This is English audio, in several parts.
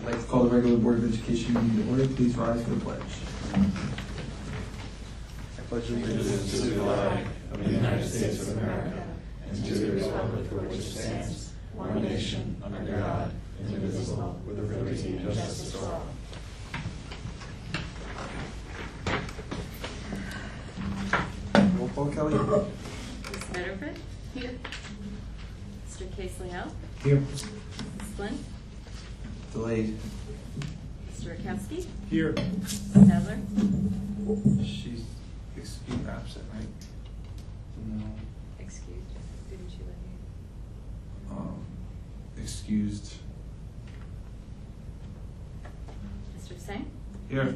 I'd like to call the regular Board of Education meeting to order. Please rise for the pledge. I pledge allegiance to the flag of the United States of America and to the republic for which it stands, one nation, under God, indivisible, with liberty and justice for all. Roll call, Kelly. Ms. Metterford? Here. Mr. Case-Leal? Here. Ms. Flynn? Delayed. Mr. Rakowski? Here. Sadler? She's excused, absent, right? No. Excused. Didn't you let me? Excused. Mr. Tseng? Here.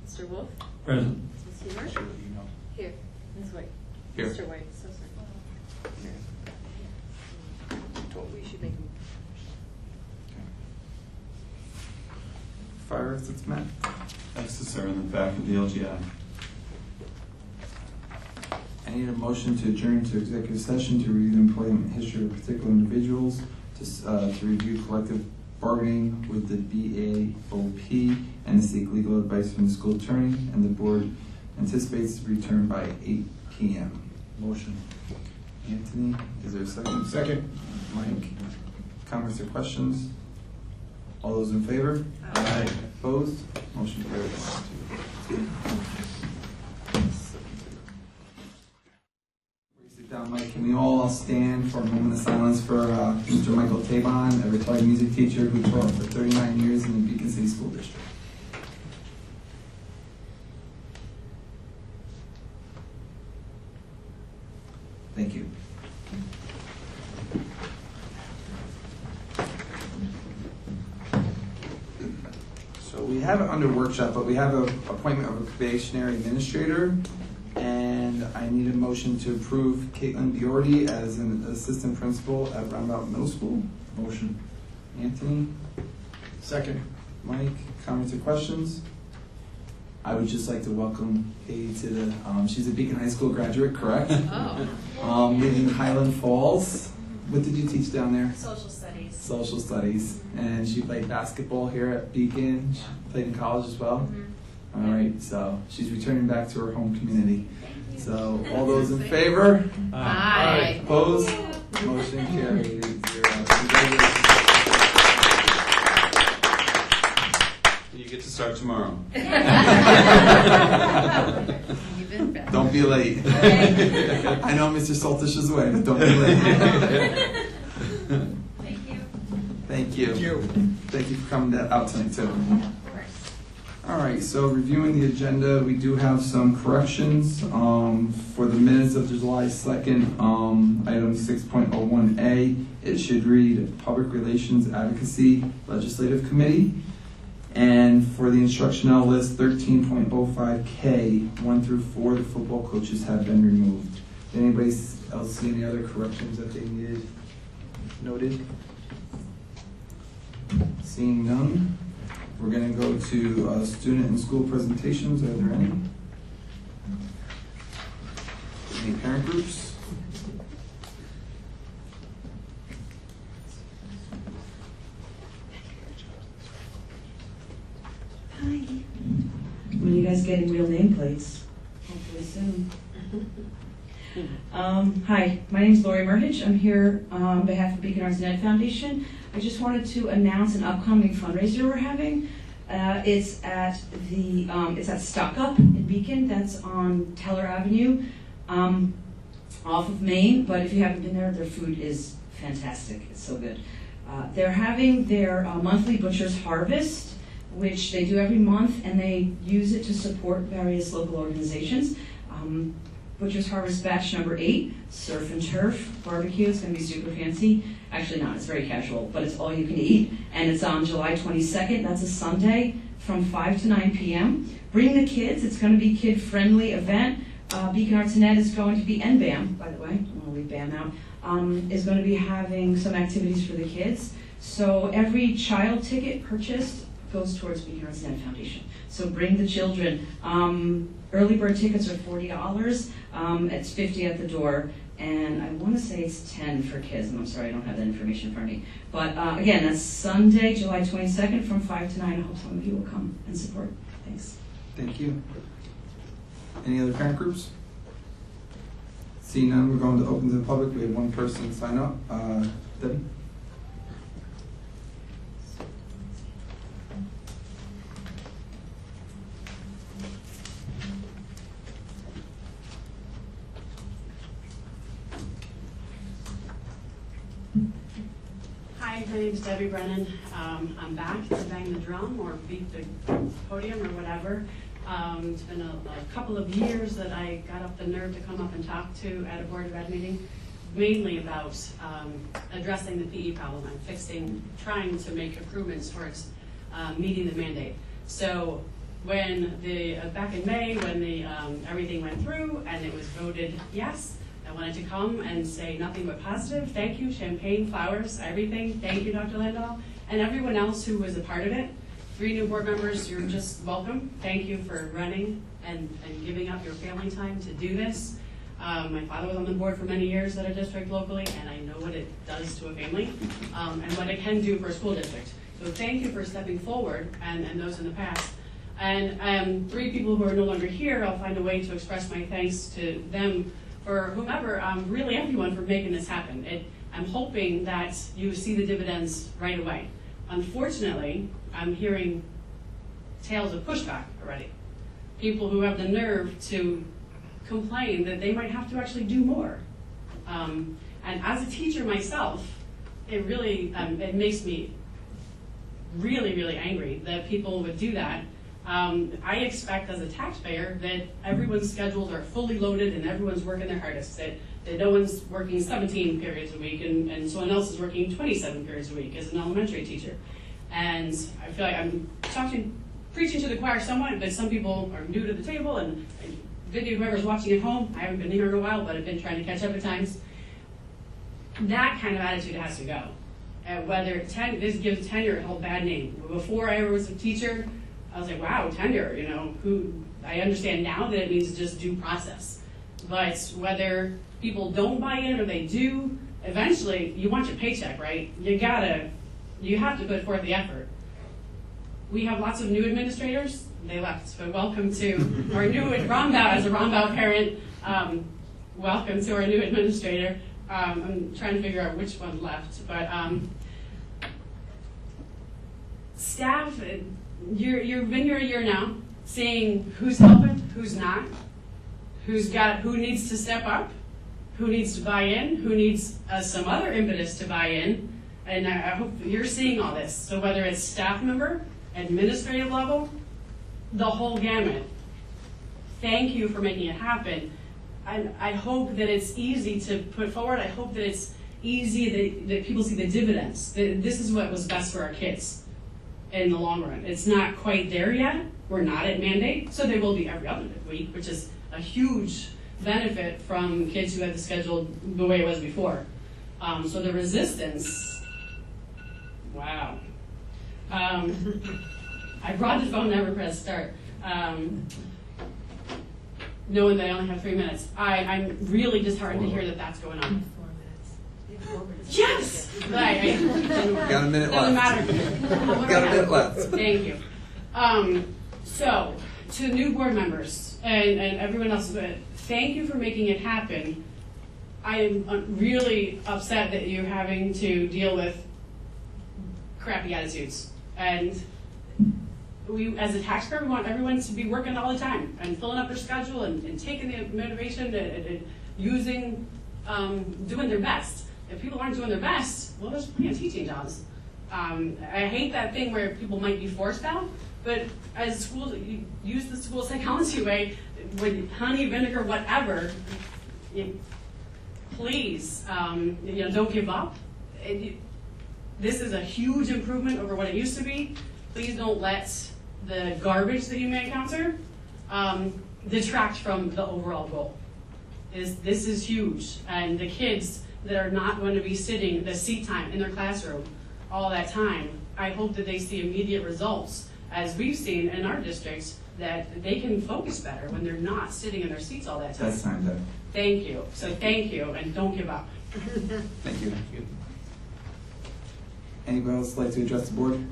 Mr. Wolf? Present. Ms. Huber? Sure, you know. Here. Ms. White? Here. Mr. White, so sorry. We should make him. Fire exits met. Next to serve in the back of the LGI. I need a motion to adjourn to executive session to review the employment history of particular individuals, to review collective bargaining with the BAOP, and to seek legal advice from the school attorney, and the board anticipates to return by 8 p.m. Motion. Anthony, is there a second? Second. Mike, comments or questions? All those in favor? Aye. Opposed? Motion carries. Sit down, Mike. Can we all stand for a moment of silence for Mr. Michael Tabon, a retired music teacher who taught for 39 years in the Beacon City School District. Thank you. So we have it under workshop, but we have an appointment of a probationary administrator, and I need a motion to approve Caitlin Biordi as an assistant principal at Roundabout Middle School. Motion. Anthony, Second. Mike, comments or questions? I would just like to welcome Katie to the, she's a Beacon High School graduate, correct? Oh. Living in Highland Falls. What did you teach down there? Social studies. Social studies. And she played basketball here at Beacon. She played in college as well. Mm-hmm. All right, so she's returning back to her home community. So all those in favor? Aye. Opposed? Motion carried 8-0. Congratulations. You get to start tomorrow. Even better. Don't be late. I know Mr. Saltish is away, but don't be late. Thank you. Thank you. Thank you. Thank you for coming out tonight too. Of course. All right, so reviewing the agenda, we do have some corrections for the minutes of July 2nd, item 6.01A. It should read Public Relations Advocacy Legislative Committee. And for the instructional list, 13.05K, 1 through 4, the football coaches have been removed. Did anybody else see any other corrections that they needed noted? Seeing none, we're going to go to student and school presentations. Are there any? Any parent groups? Hi. When are you guys getting real nameplates? Hopefully soon. Hi, my name is Lori Merhich. I'm here on behalf of Beacon Arts and Ed Foundation. I just wanted to announce an upcoming fundraiser we're having. It's at Stock Up in Beacon. That's on Teller Avenue, off of Main. But if you haven't been there, their food is fantastic. It's so good. They're having their monthly Butcher's Harvest, which they do every month, and they use it to support various local organizations. Butcher's Harvest batch number 8, Surf and Turf barbecue. It's going to be super fancy. Actually not, it's very casual, but it's all you can eat. And it's on July 22nd, that's a Sunday, from 5 to 9 p.m. Bring the kids, it's going to be a kid-friendly event. Beacon Arts and Ed is going to be, and BAM, by the way, I don't want to leave BAM out, is going to be having some activities for the kids. So every child ticket purchased goes towards Beacon Arts and Ed Foundation. So bring the children. Early bird tickets are $40. It's $50 at the door. and I want to say it's 10 for kids, and I'm sorry I don't have that information in front of me. But again, that's Sunday, July 22nd from 5 to 9. I hope some of you will come and support. Thanks. Thank you. Any other parent groups? Seeing none, we're going to open to the public. We have one person sign up. Debbie? Hi, my name's Debbie Brennan. I'm back to bang the drum or beat the podium or whatever. It's been a couple of years that I got up the nerve to come up and talk to at a Board of Ed meeting, mainly about addressing the PE problem and trying to make improvements towards meeting the mandate. So when back in May, when everything went through and it was voted yes, I wanted to come and say nothing but positive. Thank you, champagne, flowers, everything. Thank you, Dr. Landahl, and everyone else who was a part of it. 3 new board members, you're just welcome. Thank you for running and giving up your family time to do this. My father was on the board for many years at a district locally, and I know what it does to a family and what it can do for a school district. So thank you for stepping forward and those in the past. And 3 people who are no longer here, I'll find a way to express my thanks to them for whomever, really everyone for making this happen. I'm hoping that you see the dividends right away. Unfortunately, I'm hearing tales of pushback already. People who have the nerve to complain that they might have to actually do more. And as a teacher myself, it really, it makes me really, really angry that people would do that. I expect as a taxpayer that everyone's schedules are fully loaded and everyone's working their hardest, that no one's working 17 periods a week and someone else is working 27 periods a week as an elementary teacher. And I feel like I'm preaching to the choir somewhat, but some people are new to the table and video whoever's watching at home, I haven't been here in a while, but I've been trying to catch up at times. That kind of attitude has to go. This gives tenure a whole bad name. Before I was a teacher, I was like, wow, tenure, I understand now that it means just due process. But whether people don't buy in or they do, eventually you want your paycheck, right? You have to put forth the effort. We have lots of new administrators. They left, but welcome to our new Rombau, as a Rombau parent, welcome to our new administrator. I'm trying to figure out which one left, but staff, you've been here a year now, seeing who's helping, who's not, who needs to step up, who needs to buy in, who needs some other impetus to buy in, and I hope you're seeing all this. So whether it's staff member, administrative level, the whole gamut. Thank you for making it happen. I hope that it's easy to put forward. I hope that it's easy that people see the dividends. That this is what was best for our kids in the long run. It's not quite there yet. We're not at mandate, so they will be every other week, which is a huge benefit from kids who had the schedule the way it was before. So the resistance, wow. I brought the phone, never pressed start. Knowing that I only have 3 minutes, I'm really disheartened to hear that that's going on. 4 minutes. Yes! Got a minute Doesn't left. matter. Got a minute left. Thank you. So, to new board members and everyone else, thank you for making it happen. I am really upset that you're having to deal with crappy attitudes. And we, as a taxpayer, we want everyone to be working all the time and filling up their schedule and taking the motivation and using, doing their best. If people aren't doing their best, well, there's plenty of teaching jobs. I hate that thing where people might be forced out, but as schools, you use the school psychology way, with honey, vinegar, whatever, please, don't give up. This is a huge improvement over what it used to be. Please don't let the garbage that you may encounter detract from the overall goal. This is huge, and the kids that are not going to be sitting the seat time in their classroom all that time, I hope that they see immediate results as we've seen in our districts, that they can focus better when they're not sitting in their seats all that time. That's time, Deb. Thank you. So thank you, and don't give up. Thank you. Anybody else like to address the board?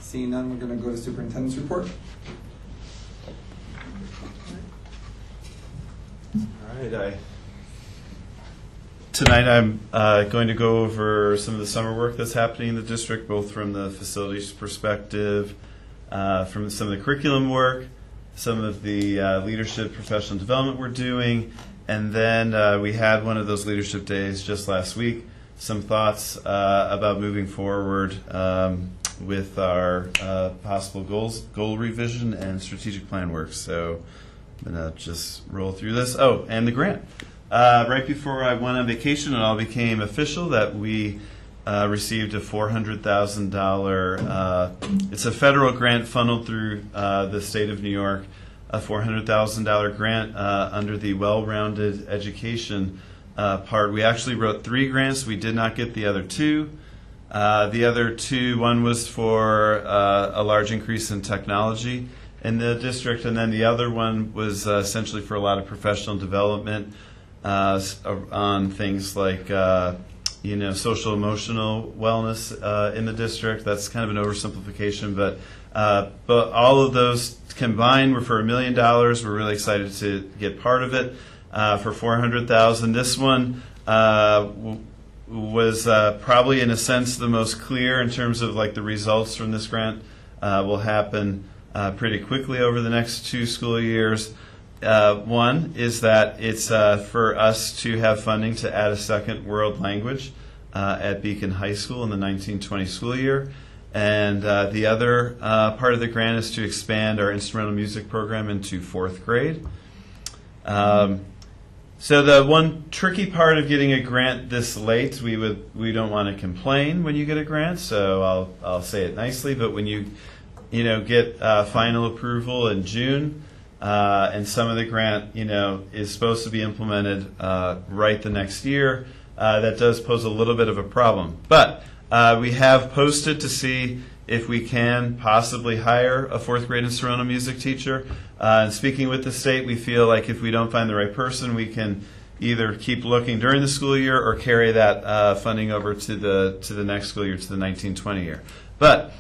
Seeing none, we're going to go to superintendent's report. All right. Tonight I'm going to go over some of the summer work that's happening in the district, both from the facilities perspective, from some of the curriculum work, some of the leadership professional development we're doing, and then we had one of those leadership days just last week. Some thoughts about moving forward with our possible goal revision and strategic plan work. So I'm going to just roll through this. Oh, and the grant. Right before I went on vacation, it all became official that we received a $400,000. It's a federal grant funneled through the state of New York, a $400,000 grant under the well-rounded education part. We actually wrote 3 grants. We did not get the other 2. The other 2, one was for a large increase in technology in the district, and then the other one was essentially for a lot of professional development on things like social emotional wellness in the district. That's kind of an oversimplification, but all of those combined were for $1 million. We're really excited to get part of it for $400,000. This one was probably in a sense the most clear in terms of like the results from this grant will happen pretty quickly over the next 2 school years. One is that it's for us to have funding to add a second world language at Beacon High School in the 1920 school year. And the other part of the grant is to expand our instrumental music program into 4th grade. So the one tricky part of getting a grant this late, we don't want to complain when you get a grant, so I'll say it nicely, but when you get final approval in June, and some of the grant, is supposed to be implemented right the next year, that does pose a little bit of a problem. But we have posted to see if we can possibly hire a 4th grade instrumental music teacher. And speaking with the state, we feel like if we don't find the right person, we can either keep looking during the school year or carry that funding over to the next school year, to the 1920 year. But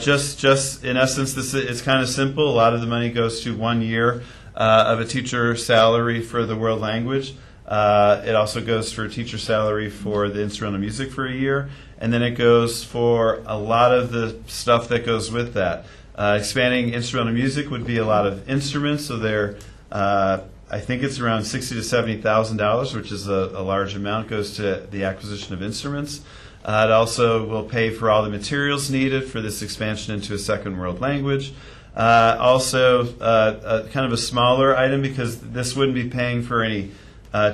just in essence, it's kind of simple. A lot of the money goes to 1 year of a teacher salary for the world language. It also goes for a teacher salary for the instrumental music for a year. And then it goes for a lot of the stuff that goes with that. Expanding instrumental music would be a lot of instruments. So I think it's around $60,000 to $70,000, which is a large amount, goes to the acquisition of instruments. It also will pay for all the materials needed for this expansion into a second world language. Also, kind of a smaller item, because this wouldn't be paying for any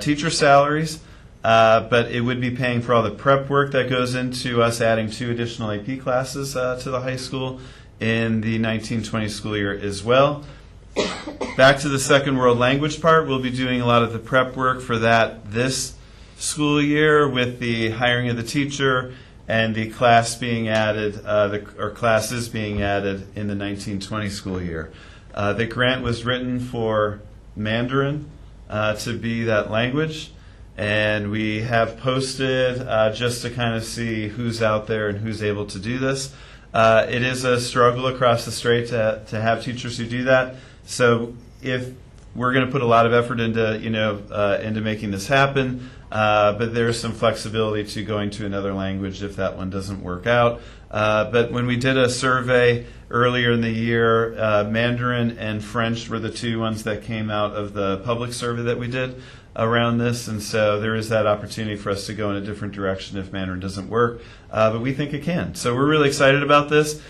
teacher salaries, but it would be paying for all the prep work that goes into us adding 2 additional AP classes to the high school in the 1920 school year as well. Back to the second world language part, we'll be doing a lot of the prep work for that this school year with the hiring of the teacher and the class being added, or classes being added in the 1920 school year. The grant was written for Mandarin to be that language, and we have posted just to kind of see who's out there and who's able to do this. It is a struggle across the state to have teachers who do that. So if we're going to put a lot of effort into making this happen, but there's some flexibility to going to another language if that one doesn't work out. But when we did a survey earlier in the year, Mandarin and French were the 2 ones that came out of the public survey that we did around this, and so there is that opportunity for us to go in a different direction if Mandarin doesn't work, but we think it can. So we're really excited about this.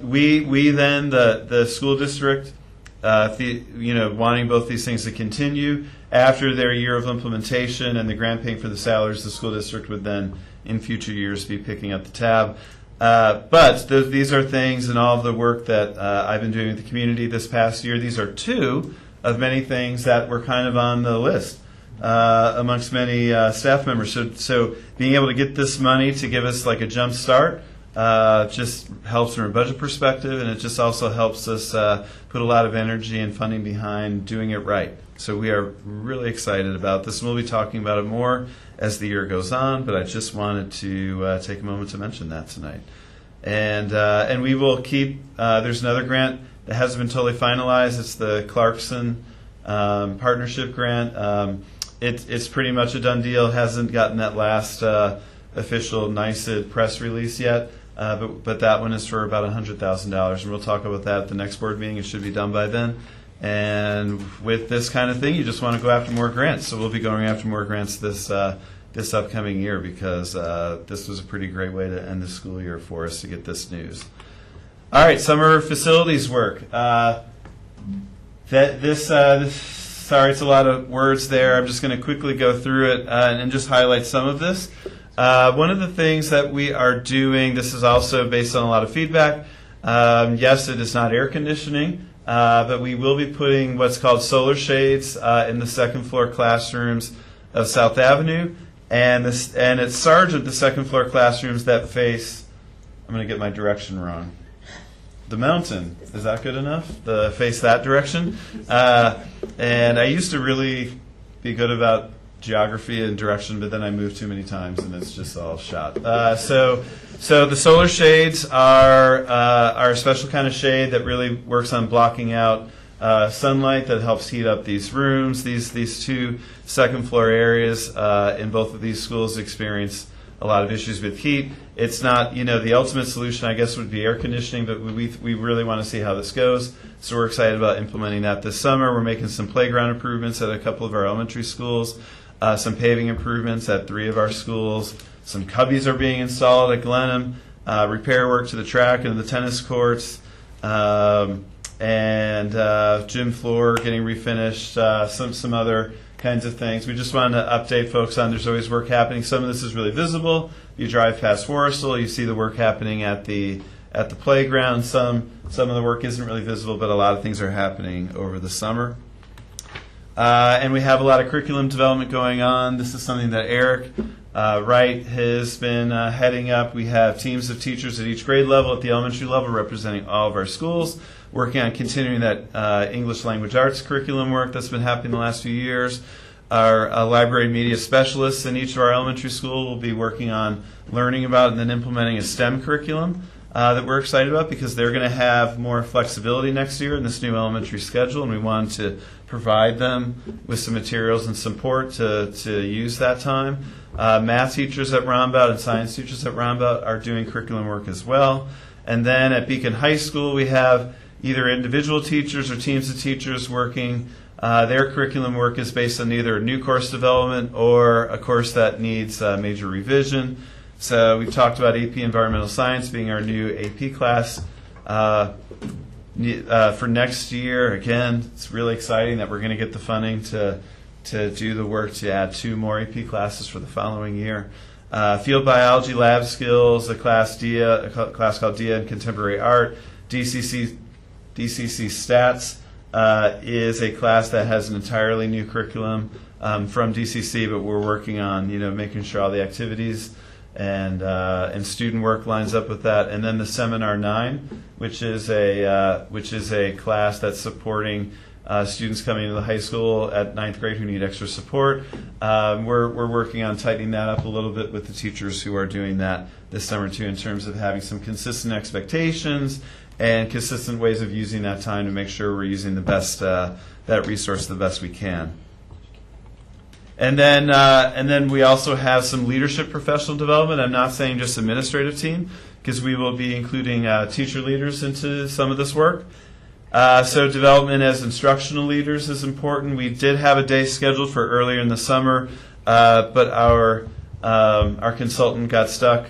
We then, the school district, wanting both these things to continue after their year of implementation and the grant paying for the salaries, the school district would then in future years be picking up the tab. But these are things and all of the work that I've been doing with the community this past year. These are 2 of many things that were kind of on the list amongst many staff members. So being able to get this money to give us like a jump start just helps from a budget perspective, and it just also helps us put a lot of energy and funding behind doing it right. So we are really excited about this, and we'll be talking about it more as the year goes on, but I just wanted to take a moment to mention that tonight. And we will keep, there's another grant that hasn't been totally finalized. It's the Clarkson Partnership Grant. It's pretty much a done deal. It hasn't gotten that last official NICED press release yet, but that one is for about $100,000, and we'll talk about that at the next board meeting. It should be done by then. And with this kind of thing, you just want to go after more grants. So we'll be going after more grants this upcoming year, because this was a pretty great way to end the school year for us to get this news. All right, summer facilities work. Sorry, it's a lot of words there. I'm just going to quickly go through it and just highlight some of this. One of the things that we are doing, this is also based on a lot of feedback. Yes, it is not air conditioning, but we will be putting what's called solar shades in the second floor classrooms of South Avenue, and it's Sargent, the second floor classrooms that face, I'm going to get my direction wrong, the mountain. Is that good enough? Face that direction. And I used to really be good about geography and direction, but then I moved too many times and it's just all shot. So the solar shades are a special kind of shade that really works on blocking out sunlight that helps heat up these rooms. These two second floor areas in both of these schools experience a lot of issues with heat. It's not, the ultimate solution, I guess, would be air conditioning, but we really want to see how this goes. So we're excited about implementing that this summer. We're making some playground improvements at a couple of our elementary schools, some paving improvements at 3 of our schools. Some cubbies are being installed at Glenham, repair work to the track and the tennis courts, and gym floor getting refinished, some other kinds of things. We just wanted to update folks on there's always work happening. Some of this is really visible. You drive past Forrestal, you see the work happening at the playground. Some of the work isn't really visible, but a lot of things are happening over the summer. And we have a lot of curriculum development going on. This is something that Eric Wright has been heading up. We have teams of teachers at each grade level, at the elementary level, representing all of our schools, working on continuing that English language arts curriculum work that's been happening the last few years. Our library media specialists in each of our elementary schools will be working on learning about and then implementing a STEM curriculum that we're excited about, because they're going to have more flexibility next year in this new elementary schedule, and we want to provide them with some materials and support to use that time. Math teachers at Rombout and science teachers at Rombout are doing curriculum work as well. And then at Beacon High School, we have either individual teachers or teams of teachers working. Their curriculum work is based on either new course development or a course that needs major revision. So we've talked about AP Environmental Science being our new AP class for next year. Again, it's really exciting that we're going to get the funding to do the work to add 2 more AP classes for the following year. Field Biology Lab Skills, a class called DIA in Contemporary Art. DCC Stats is a class that has an entirely new curriculum from DCC, but we're working on making sure all the activities and student work lines up with that. And then the Seminar 9, which is a class that's supporting students coming into the high school at 9th grade who need extra support. We're working on tightening that up a little bit with the teachers who are doing that this summer too, in terms of having some consistent expectations and consistent ways of using that time to make sure we're using the best that resource the best we can. And then we also have some leadership professional development. I'm not saying just administrative team, because we will be including teacher leaders into some of this work. So development as instructional leaders is important. We did have a day scheduled for earlier in the summer, but our consultant got stuck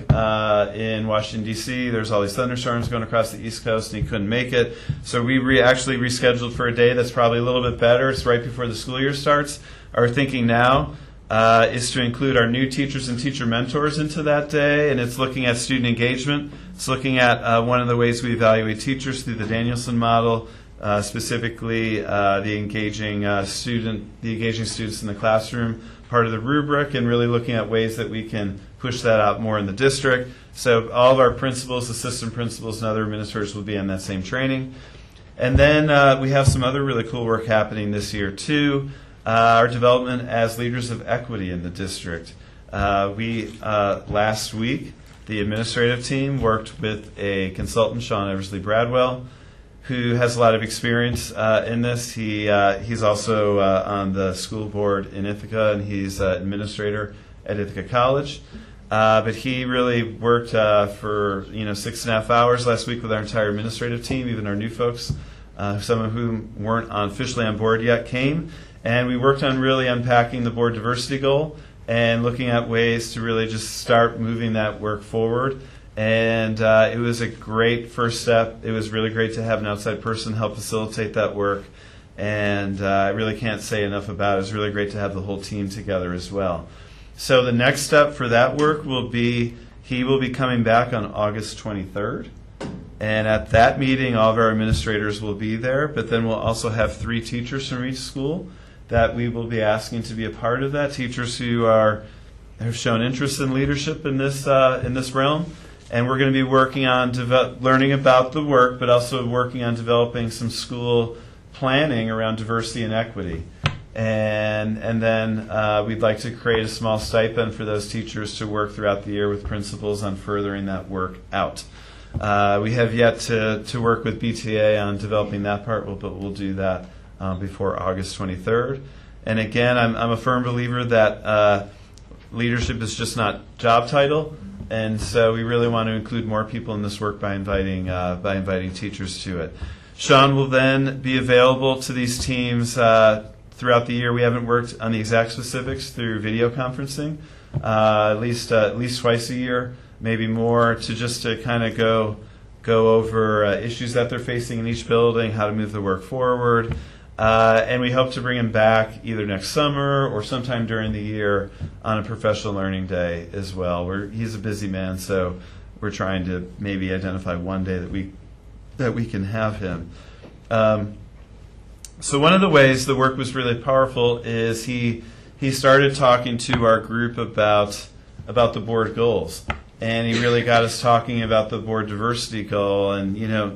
in Washington, D.C. There's all these thunderstorms going across the East Coast, and he couldn't make it. So we actually rescheduled for a day that's probably a little bit better. It's right before the school year starts. Our thinking now is to include our new teachers and teacher mentors into that day, and it's looking at student engagement. It's looking at one of the ways we evaluate teachers through the Danielson model, specifically the engaging students in the classroom part of the rubric, and really looking at ways that we can push that out more in the district. So all of our principals, assistant principals, and other administrators will be in that same training. And then we have some other really cool work happening this year too. Our development as leaders of equity in the district. Last week, the administrative team worked with a consultant, Sean Eversley Bradwell, who has a lot of experience in this. He's also on the school board in Ithaca, and he's administrator at Ithaca College. But he really worked for 6.5 hours last week with our entire administrative team, even our new folks, some of whom weren't officially on board yet, came. And we worked on really unpacking the board diversity goal and looking at ways to really just start moving that work forward. And it was a great first step. It was really great to have an outside person help facilitate that work. And I really can't say enough about it. It was really great to have the whole team together as well. So the next step for that work will be, he will be coming back on August 23rd. And at that meeting, all of our administrators will be there. But then we'll also have 3 teachers from each school that we will be asking to be a part of that. Teachers who have shown interest in leadership in this realm. And we're going to be working on learning about the work, but also working on developing some school planning around diversity and equity. And then we'd like to create a small stipend for those teachers to work throughout the year with principals on furthering that work out. We have yet to work with BTA on developing that part, but we'll do that before August 23rd. And again, I'm a firm believer that leadership is just not job title. And so we really want to include more people in this work by inviting teachers to it. Sean will then be available to these teams throughout the year. We haven't worked on the exact specifics through video conferencing, at least twice a year, maybe more, to kind of go over issues that they're facing in each building, how to move the work forward. And we hope to bring him back either next summer or sometime during the year on a professional learning day as well. He's a busy man, so we're trying to maybe identify one day that we can have him. So one of the ways the work was really powerful is he started talking to our group about the board goals. And he really got us talking about the board diversity goal. And,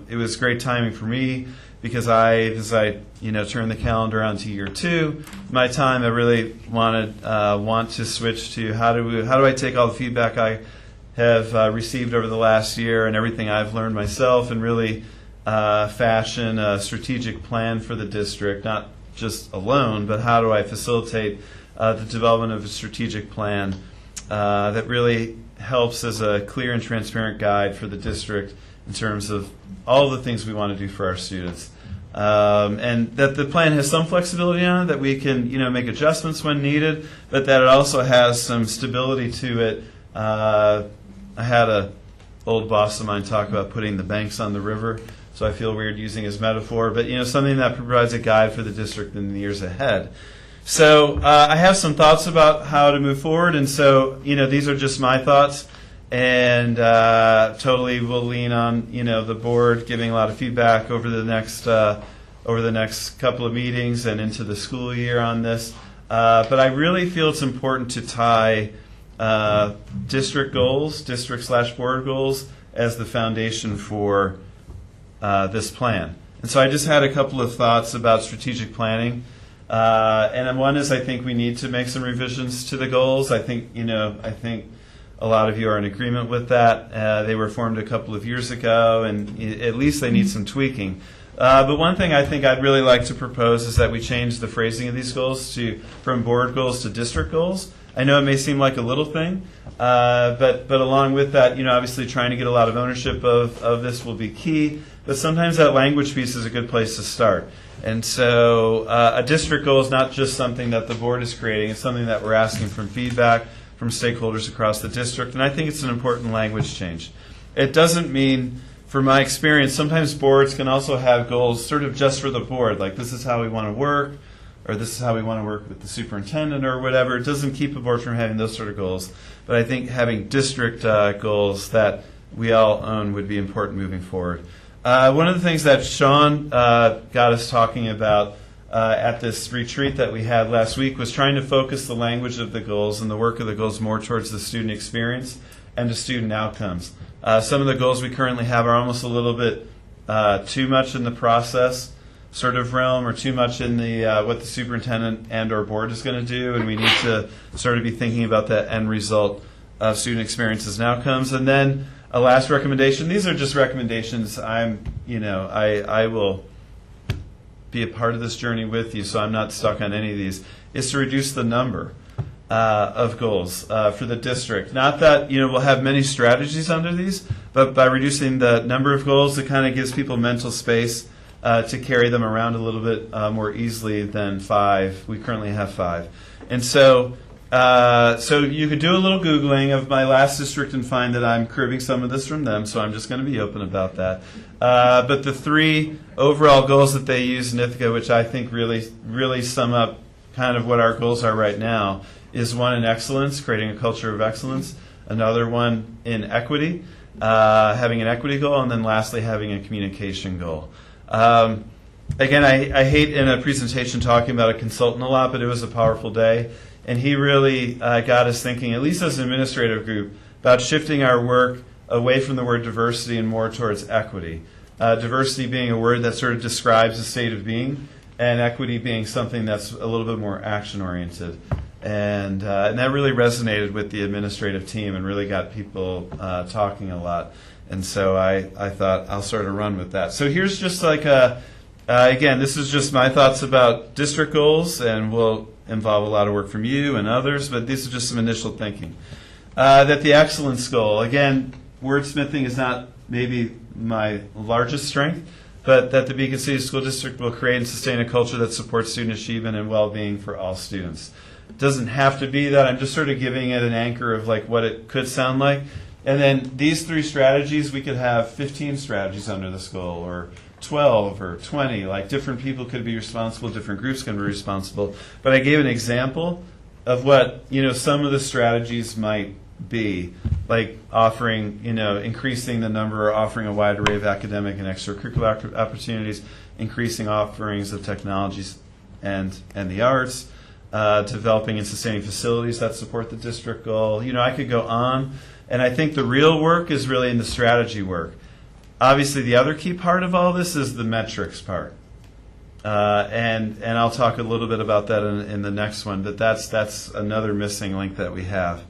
it was great timing for me because as I turn the calendar on to year 2, my time, I really want to switch to how do I take all the feedback I have received over the last year and everything I've learned myself and really fashion a strategic plan for the district, not just alone, but how do I facilitate the development of a strategic plan that really helps as a clear and transparent guide for the district in terms of all the things we want to do for our students. And that the plan has some flexibility on it, that we can make adjustments when needed, but that it also has some stability to it. I had an old boss of mine talk about putting the banks on the river, so I feel weird using his metaphor, but something that provides a guide for the district in the years ahead. So I have some thoughts about how to move forward, and so these are just my thoughts, and totally will lean on the board giving a lot of feedback over the next couple of meetings and into the school year on this. But I really feel it's important to tie district goals, district/board goals, as the foundation for this plan. And so I just had a couple of thoughts about strategic planning. And one is I think we need to make some revisions to the goals. I think a lot of you are in agreement with that. They were formed a couple of years ago, and at least they need some tweaking. But one thing I think I'd really like to propose is that we change the phrasing of these goals from board goals to district goals. I know it may seem like a little thing, but along with that, obviously trying to get a lot of ownership of this will be key. But sometimes that language piece is a good place to start. And so a district goal is not just something that the board is creating. It's something that we're asking from feedback from stakeholders across the district. And I think it's an important language change. It doesn't mean, from my experience, sometimes boards can also have goals sort of just for the board, like this is how we want to work, or this is how we want to work with the superintendent or whatever. It doesn't keep a board from having those sort of goals. But I think having district goals that we all own would be important moving forward. One of the things that Sean got us talking about at this retreat that we had last week was trying to focus the language of the goals and the work of the goals more towards the student experience and to student outcomes. Some of the goals we currently have are almost a little bit too much in the process sort of realm, or too much in the what the superintendent and or board is going to do, and we need to sort of be thinking about that end result of student experiences and outcomes. And then a last recommendation. These are just recommendations. I will be a part of this journey with you, so I'm not stuck on any of these. Is to reduce the number of goals for the district. Not that we'll have many strategies under these, but by reducing the number of goals, it kind of gives people mental space to carry them around a little bit more easily than 5. We currently have 5, and so you could do a little Googling of my last district and find that I'm cribbing some of this from them. So I'm just going to be open about that. But the 3 overall goals that they use in Ithaca, which I think really sum up kind of what our goals are right now, is one in excellence, creating a culture of excellence. Another one in equity, having an equity goal, and then lastly having a communication goal. Again, I hate in a presentation talking about a consultant a lot, but it was a powerful day. And he really got us thinking, at least as an administrative group, about shifting our work away from the word diversity and more towards equity. Diversity being a word that sort of describes a state of being, and equity being something that's a little bit more action-oriented. And that really resonated with the administrative team and really got people talking a lot. And so I thought I'll sort of run with that. So here's just like again, this is just my thoughts about district goals, and will involve a lot of work from you and others, but this is just some initial thinking. That the excellence goal, again, wordsmithing is not maybe my largest strength, but that the Beacon City School District will create and sustain a culture that supports student achievement and well-being for all students. It doesn't have to be that. I'm just sort of giving it an anchor of like what it could sound like. And then these 3 strategies, we could have 15 strategies under this goal, or 12 or 20. Like different people could be responsible, different groups can be responsible. But I gave an example of what some of the strategies might be, like offering, increasing the number, or offering a wide array of academic and extracurricular opportunities, increasing offerings of technologies and the arts, developing and sustaining facilities that support the district goal. I could go on, and I think the real work is really in the strategy work. Obviously, the other key part of all this is the metrics part, and I'll talk a little bit about that in the next one. But that's another missing link that we have.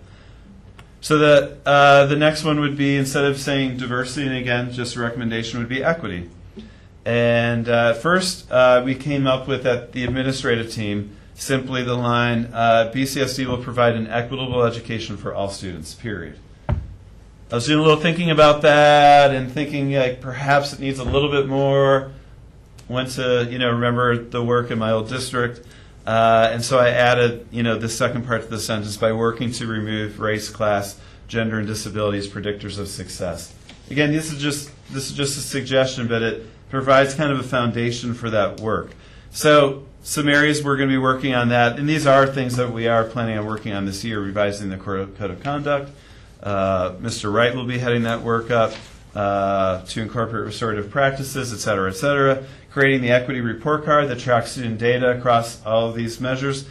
So the next one would be, instead of saying diversity, and again, just a recommendation, would be equity. And first, we came up with, at the administrative team, simply the line, BCSD will provide an equitable education for all students, period. I was doing a little thinking about that and thinking like perhaps it needs a little bit more. Went to, remember the work in my old district. And so I added, the second part to the sentence, by working to remove race, class, gender, and disability as predictors of success. Again, this is just a suggestion, but it provides kind of a foundation for that work. So some areas we're going to be working on that, and these are things that we are planning on working on this year, revising the Code of Conduct. Mr. Wright will be heading that work up to incorporate restorative practices, et cetera, creating the equity report card that tracks student data across all of these measures.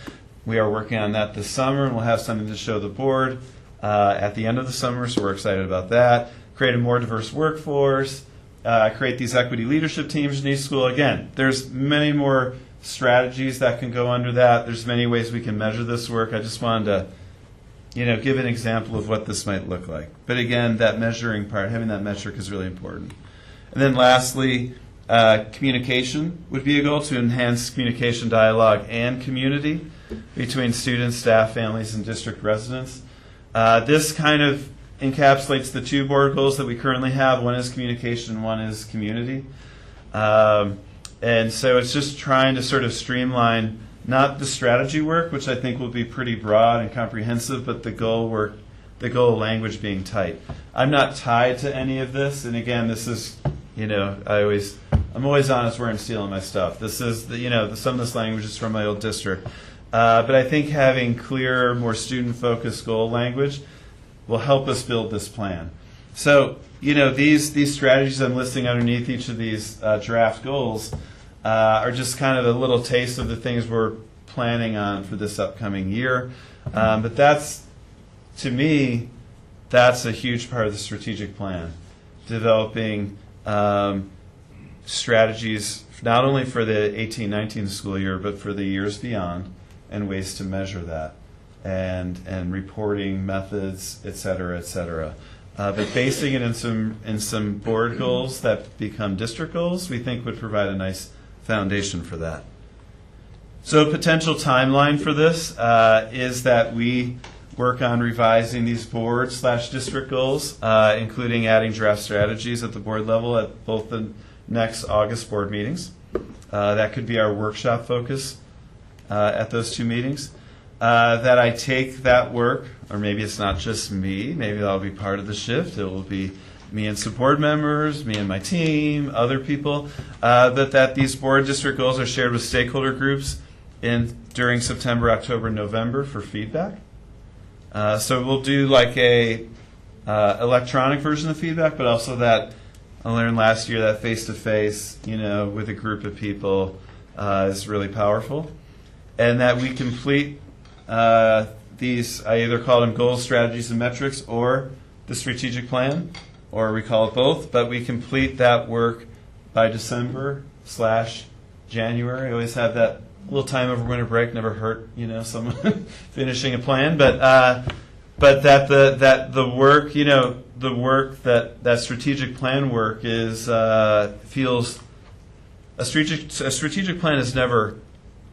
We are working on that this summer, and we'll have something to show the board at the end of the summer, so we're excited about that. Create a more diverse workforce, create these equity leadership teams in each school. Again, there's many more strategies that can go under that. There's many ways we can measure this work. I just wanted to give an example of what this might look like. But again, that measuring part, having that metric is really important. And then lastly, communication would be a goal, to enhance communication, dialogue, and community between students, staff, families, and district residents. This kind of encapsulates the 2 board goals that we currently have. One is communication, one is community. And so it's just trying to sort of streamline not the strategy work, which I think will be pretty broad and comprehensive, but the goal work, the goal language being tight. I'm not tied to any of this, and again, this is, I'm always honest where I'm stealing my stuff. This is, some of this language is from my old district. But I think having clear, more student-focused goal language will help us build this plan. So, these strategies I'm listing underneath each of these draft goals, are just kind of a little taste of the things we're planning on for this upcoming year. But that's, to me, that's a huge part of the strategic plan, developing strategies not only for the 18-19 school year, but for the years beyond, and ways to measure that, and reporting methods, et cetera, et cetera. But basing it in some board goals that become district goals, we think would provide a nice foundation for that. So a potential timeline for this is that we work on revising these board/district goals, including adding draft strategies at the board level at both the next August board meetings. That could be our workshop focus at those two meetings. That I take that work, or maybe it's not just me, maybe that'll be part of the shift. It will be me and some board members, me and my team, other people, but that these board district goals are shared with stakeholder groups during September, October, November for feedback. So we'll do like a electronic version of feedback, but also that I learned last year that face-to-face, with a group of people is really powerful. And that we complete these, I either call them goals, strategies, and metrics, or the strategic plan, or we call it both, but we complete that work by December/January. I always have that little time over winter break, never hurt, someone finishing a plan, but that the work, the work that strategic plan work is feels a strategic plan is never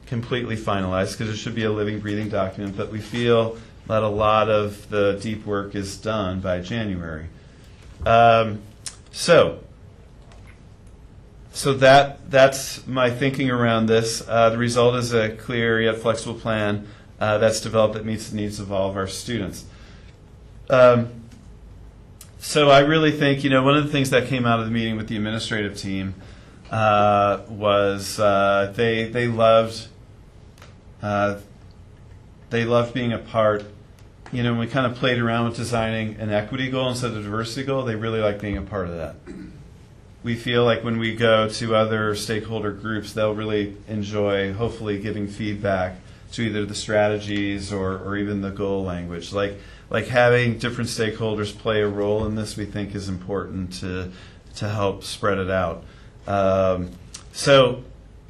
completely finalized because it should be a living, breathing document, but we feel that a lot of the deep work is done by January. So that's my thinking around this. The result is a clear yet flexible plan that's developed that meets the needs of all of our students. So I really think, one of the things that came out of the meeting with the administrative team was they loved being a part. When we kind of played around with designing an equity goal instead of a diversity goal, they really like being a part of that. We feel like when we go to other stakeholder groups, they'll really enjoy, hopefully, giving feedback to either the strategies or even the goal language. Like having different stakeholders play a role in this, we think is important to help spread it out. So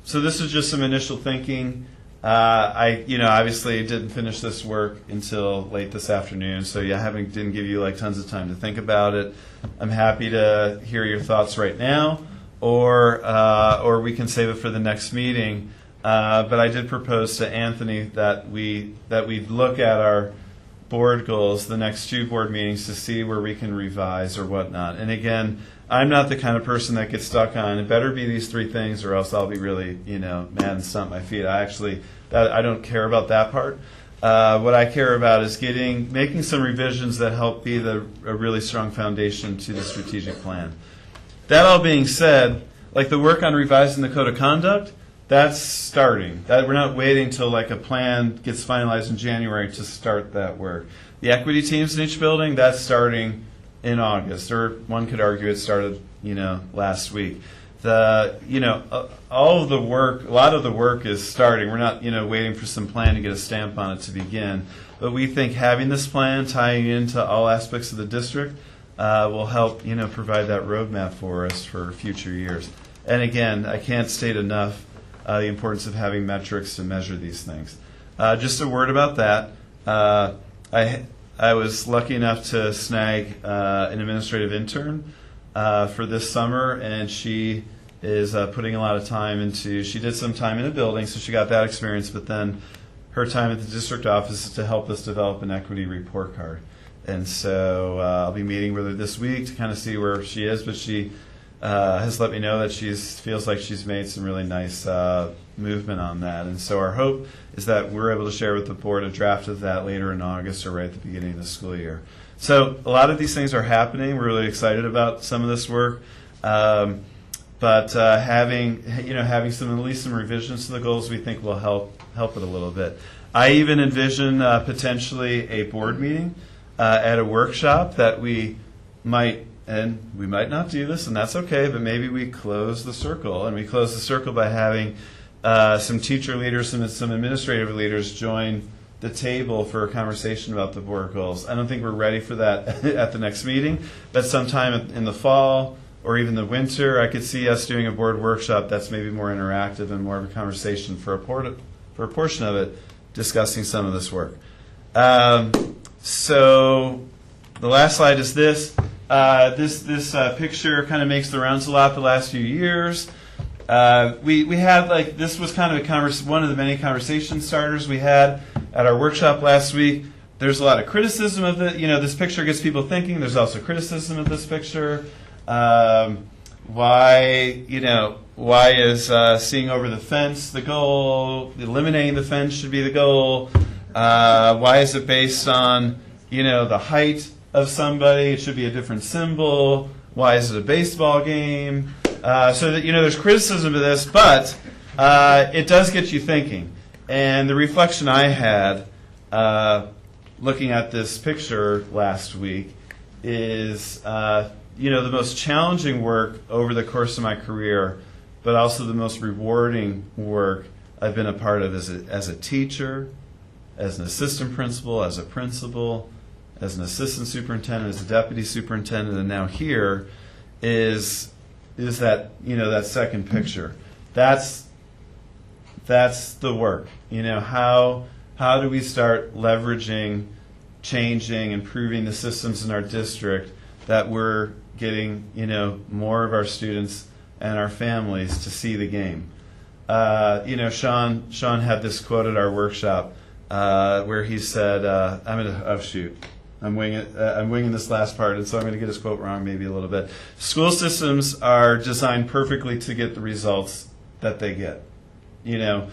this is just some initial thinking. I obviously didn't finish this work until late this afternoon, so didn't give you tons of time to think about it. I'm happy to hear your thoughts right now, or we can save it for the next meeting. But I did propose to Anthony that we look at our board goals the next two board meetings to see where we can revise or whatnot. And again, I'm not the kind of person that gets stuck on it better be these three things or else I'll be really mad and stomp my feet. I don't care about that part. What I care about is making some revisions that help be a really strong foundation to the strategic plan. That all being said, the work on revising the code of conduct, that's starting. We're not waiting till a plan gets finalized in January to start that work. The equity teams in each building, that's starting in August, or one could argue it started, last week. All of the work, a lot of the work is starting. We're not, waiting for some plan to get a stamp on it to begin. But we think having this plan tying into all aspects of the district will help, provide that roadmap for us for future years. And again, I can't state enough the importance of having metrics to measure these things. Just a word about that. I was lucky enough to snag an administrative intern for this summer, and she is putting a lot of time she did some time in a building, so she got that experience, but then her time at the district office is to help us develop an equity report card. And so I'll be meeting with her this week to kind of see where she is, but she has let me know that she feels like she's made some really nice movement on that. And so our hope is that we're able to share with the board a draft of that later in August or right at the beginning of the school year. So a lot of these things are happening. We're really excited about some of this work. But having at least some revisions to the goals we think will help it a little bit. I even envision potentially a board meeting at a workshop that we might, and we might not do this, and that's okay, but maybe we close the circle. And we close the circle by having some teacher leaders and some administrative leaders join the table for a conversation about the board goals. I don't think we're ready for that at the next meeting, but sometime in the fall or even the winter, I could see us doing a board workshop that's maybe more interactive and more of a conversation for a portion of it, discussing some of this work. So the last slide is this. This picture kind of makes the rounds a lot the last few years. We had, like, this was kind of one of the many conversation starters we had at our workshop last week. There's a lot of criticism of it. This picture gets people thinking. There's also criticism of this picture. Why is seeing over the fence the goal? Eliminating the fence should be the goal. Why is it based on, the height of somebody? It should be a different symbol. Why is it a baseball game? So that, there's criticism of this, but it does get you thinking. And the reflection I had looking at this picture last week is, the most challenging work over the course of my career, but also the most rewarding work I've been a part of as a teacher, as an assistant principal, as a principal, as an assistant superintendent, as a deputy superintendent, and now here is that, that second picture. That's the work. How do we start leveraging, changing, improving the systems in our district that we're getting, more of our students and our families to see the game. Sean had this quote at our workshop where he said, I'm winging this last part, and so I'm going to get his quote wrong maybe a little bit. School systems are designed perfectly to get the results that they get. And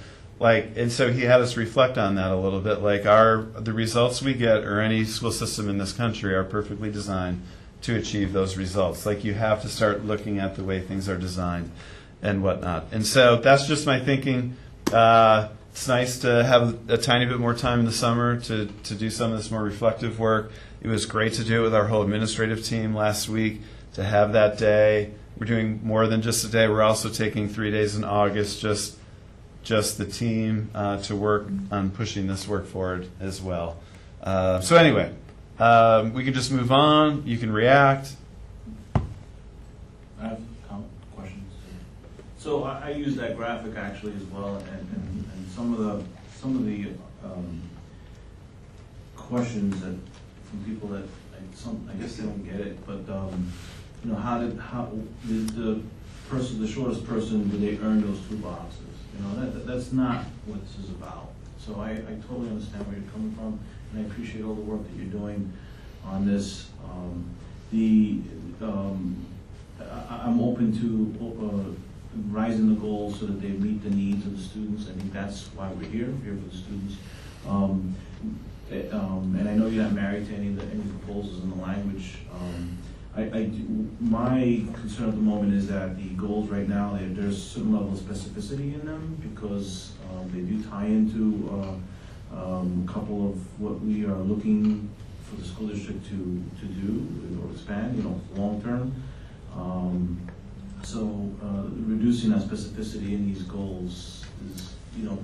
so he had us reflect on that a little bit. Like the results we get, or any school system in this country, are perfectly designed to achieve those results. Like, you have to start looking at the way things are designed and whatnot. And so that's just my thinking. It's nice to have a tiny bit more time in the summer to do some of this more reflective work. It was great to do it with our whole administrative team last week, to have that day. We're doing more than just a day. We're also taking 3 days in August, just the team, to work on pushing this work forward as well. So anyway, we can just move on. You can react. I have questions. So I use that graphic actually as well, and some of the questions that from people that I guess they don't get it, but how did the shortest person, did they earn those 2 boxes? That's not what this is about. So I totally understand where you're coming from, and I appreciate all the work that you're doing on this. I'm open to rising the goals so that they meet the needs of the students. I think that's why we're here for the students. And I know you're not married to any proposals in the language. My concern at the moment is that the goals right now, there's a certain level of specificity in them, because they do tie into a couple of what we are looking for the school district to do or expand, long term. So reducing that specificity in these goals is,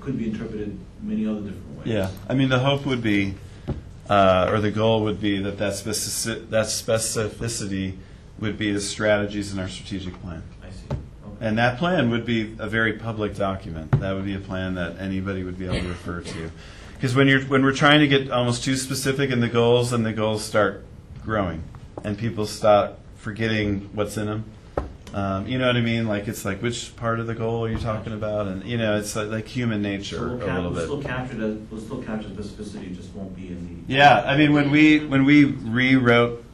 could be interpreted many other different ways. Yeah, I mean, the hope would be, or the goal would be that specificity would be the strategies in our strategic plan. I see. Okay. And that plan would be a very public document. That would be a plan that anybody would be able to refer to. Because when we're trying to get almost too specific in the goals, then the goals start growing, and people start forgetting what's in them. You know what I mean? Like, it's like, which part of the goal are you talking about? And it's like human nature So a little bit. We'll still capture the specificity, just won't be in the. Yeah, I mean, when we rewrote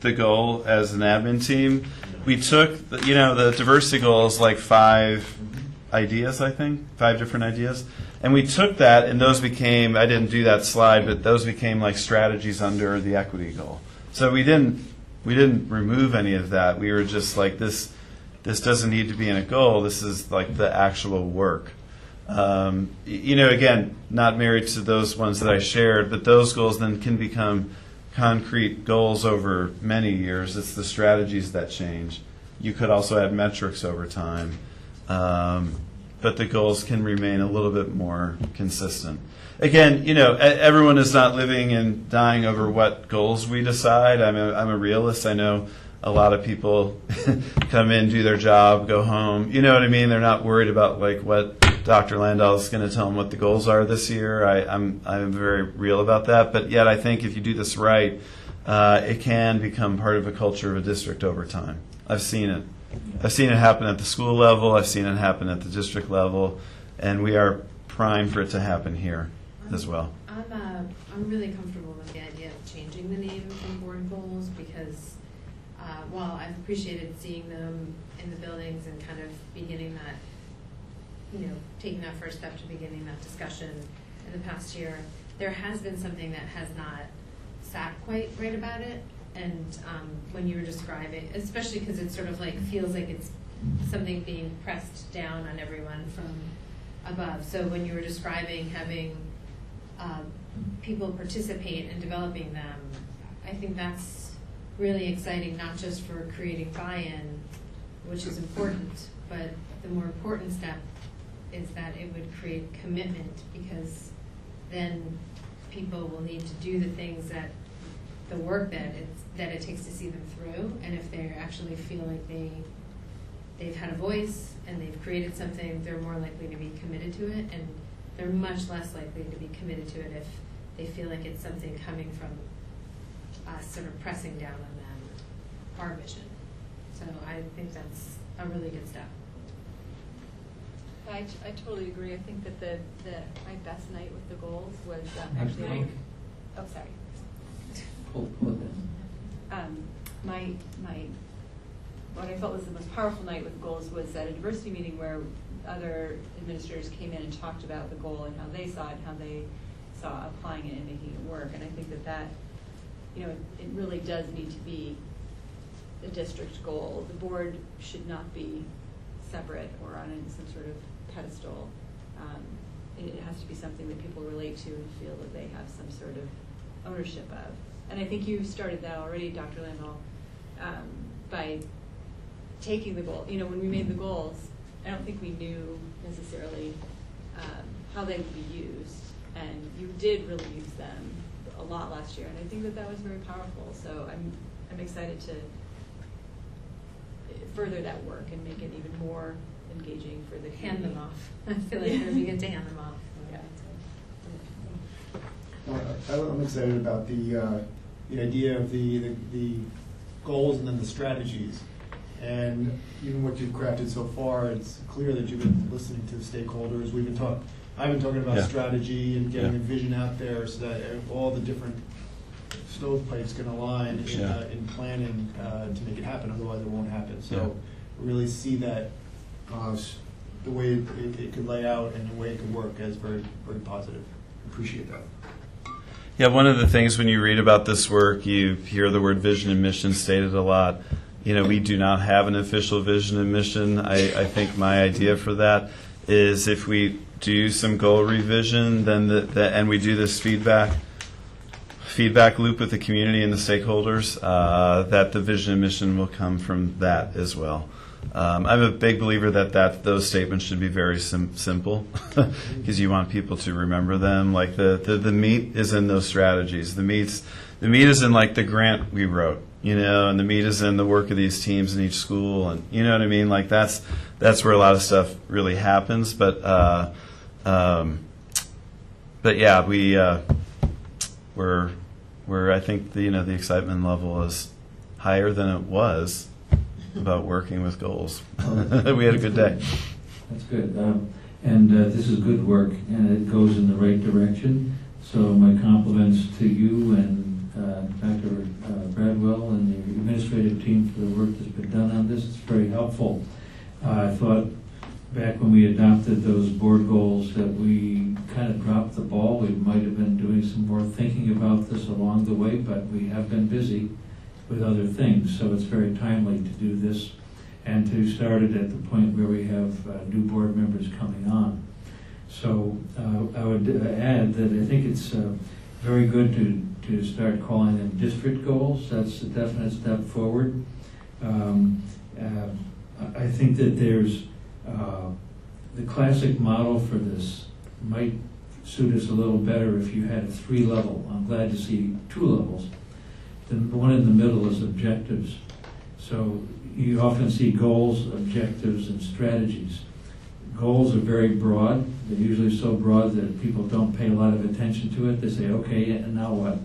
the goal as an admin team, we took the diversity goal is like 5 ideas, I think, 5 different ideas, and we took that, and those became, I didn't do that slide, but those became like strategies under the equity goal. So we didn't remove any of that. We were just like, this doesn't need to be in a goal. This is like the actual work. Again, not married to those ones that I shared, but those goals then can become concrete goals over many years. It's the strategies that change. You could also add metrics over time, but the goals can remain a little bit more consistent. Again, everyone is not living and dying over what goals we decide. I'm a realist. I know a lot of people come in, do their job, go home. You know what I mean? They're not worried about like what Dr. Landau is going to tell them what the goals are this year. I'm very real about that. But yet, I think if you do this right, it can become part of a culture of a district over time. I've seen it. I've seen it happen at the school level. I've seen it happen at the district level, and we are primed for it to happen here as well. I'm really comfortable with the idea of changing the name from board goals because while I've appreciated seeing them in the buildings and kind of beginning that, taking that first step to beginning that discussion in the past year, there has been something that has not sat quite right about it. And when you were describing, especially because it sort of like feels like it's something being pressed down on everyone from above. So when you were describing having people participate in developing them, I think that's really exciting, not just for creating buy-in, which is important, but the more important step is that it would create commitment because then people will need to do the things that the work that it takes to see them through, and if they actually feel like they've had a voice and they've created something, they're more likely to be committed to it, and they're much less likely to be committed to it if they feel like it's something coming from us sort of pressing down on them, our vision. So I think that's a really good step. I totally agree. I think that my best night with the goals was actually. Oh, sorry. What I felt was the most powerful night with goals was at a diversity meeting where other administrators came in and talked about the goal and how they saw it, how they saw applying it and making it work. And I think that it really does need to be a district goal. The board should not be separate or on some sort of pedestal. It has to be something that people relate to and feel that they have some sort of ownership of. And I think you started that already, Dr. Landau, by taking the goal. When we made the goals, I don't think we knew necessarily how they would be used. And you did really use them a lot last year. And I think that was very powerful. So I'm excited to further that work and make it even more engaging for the community. Hand them off. I feel like it would be good to hand them off. Yeah. I'm excited about the idea of the goals and then the strategies. And even what you've crafted so far, it's clear that you've been listening to the stakeholders. I've been talking about strategy and getting a vision out there so that all the different stovepipes can align in planning to make it happen. Otherwise, it won't happen. So really see that the way it could lay out and the way it could work as very, very positive. Appreciate that. Yeah, one of the things when you read about this work, you hear the word vision and mission stated a lot. We do not have an official vision and mission. I think my idea for that is if we do some goal revision, then and we do this feedback loop with the community and the stakeholders, that the vision and mission will come from that as well. I'm a big believer that those statements should be very simple because you want people to remember them. Like the meat is in those strategies. The meat is in like the grant we wrote, and the meat is in the work of these teams in each school, and you know what I mean. Like that's where a lot of stuff really happens. But yeah, we're I think the excitement level is higher than it was about working with goals. We had a good day. That's good. And this is good work, and it goes in the right direction. So my compliments to you and Dr. Bradwell and the administrative team for the work that's been done on this. It's very helpful. I thought back when we adopted those board goals that we kind of dropped the ball. We might have been doing some more thinking about this along the way, but we have been busy with other things, so it's very timely to do this and to start it at the point where we have new board members coming on. So I would add that I think it's very good to to start calling them district goals. That's a definite step forward. I think that there's the classic model for this might suit us a little better if you had a 3-level. I'm glad to see 2 levels. The one in the middle is objectives. So you often see goals, objectives, and strategies. Goals are very broad. They're usually so broad that people don't pay a lot of attention to it. They say, okay, and now what?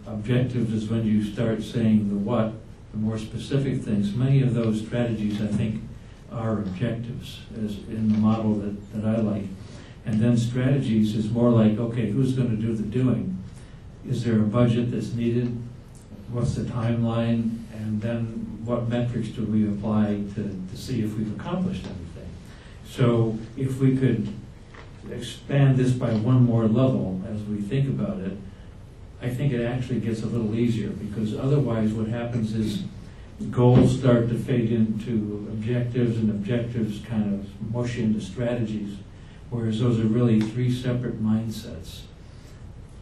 Objectives is when you start saying the what, the more specific things. Many of those strategies, I think, are objectives, as in the model that I like. And then strategies is more like, okay, who's going to do the doing? Is there a budget that's needed? What's the timeline? And then what metrics do we apply to see if we've accomplished anything? So if we could expand this by one more level as we think about it, I think it actually gets a little easier, because otherwise what happens is goals start to fade into objectives, and objectives kind of mush into strategies, whereas those are really 3 separate mindsets,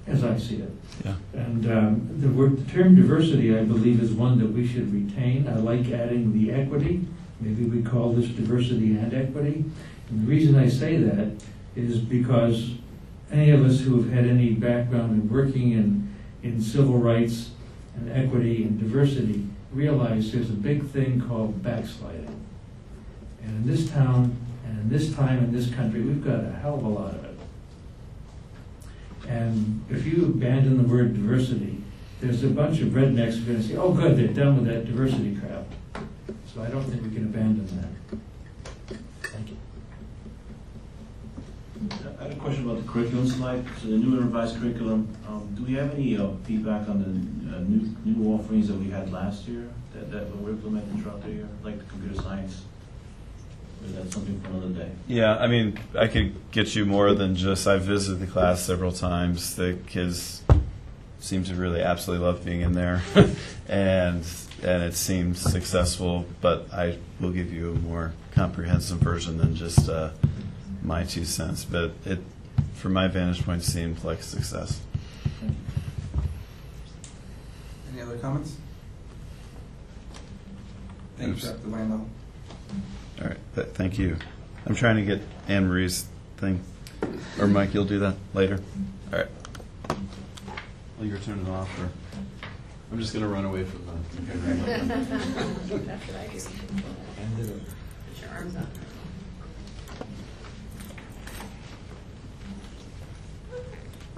as I see it. Yeah. And the term diversity, I believe, is one that we should retain. I like adding the equity. Maybe we call this diversity and equity. And the reason I say that is because any of us who have had any background in working in civil rights and equity and diversity realize there's a big thing called backsliding. And in this town and in this time in this country, we've got a hell of a lot of it. And if you abandon the word diversity, there's a bunch of rednecks who are going to say, oh good, they're done with that diversity crap. So I don't think we can abandon that. Thank you. I had a question about the curriculum slide. So the new and revised curriculum, do we have any feedback on the new offerings that we had last year that were implemented throughout the year, like the computer science? Or is that something for another day? Yeah, I mean, I could get you more than just, I've visited the class several times. The kids seem to really absolutely love being in there. and it seems successful, but I will give you a more comprehensive version than just my 2 cents. But it, from my vantage point, seemed like a success. Any other comments? Thank you, Dr. Landau. All right, thank you. I'm trying to get Anne Marie's thing. Or Mike, you'll do that later? All right. Well, you're turning it off, or I'm just going to run away from the computer. That's what I do. Put your arms up.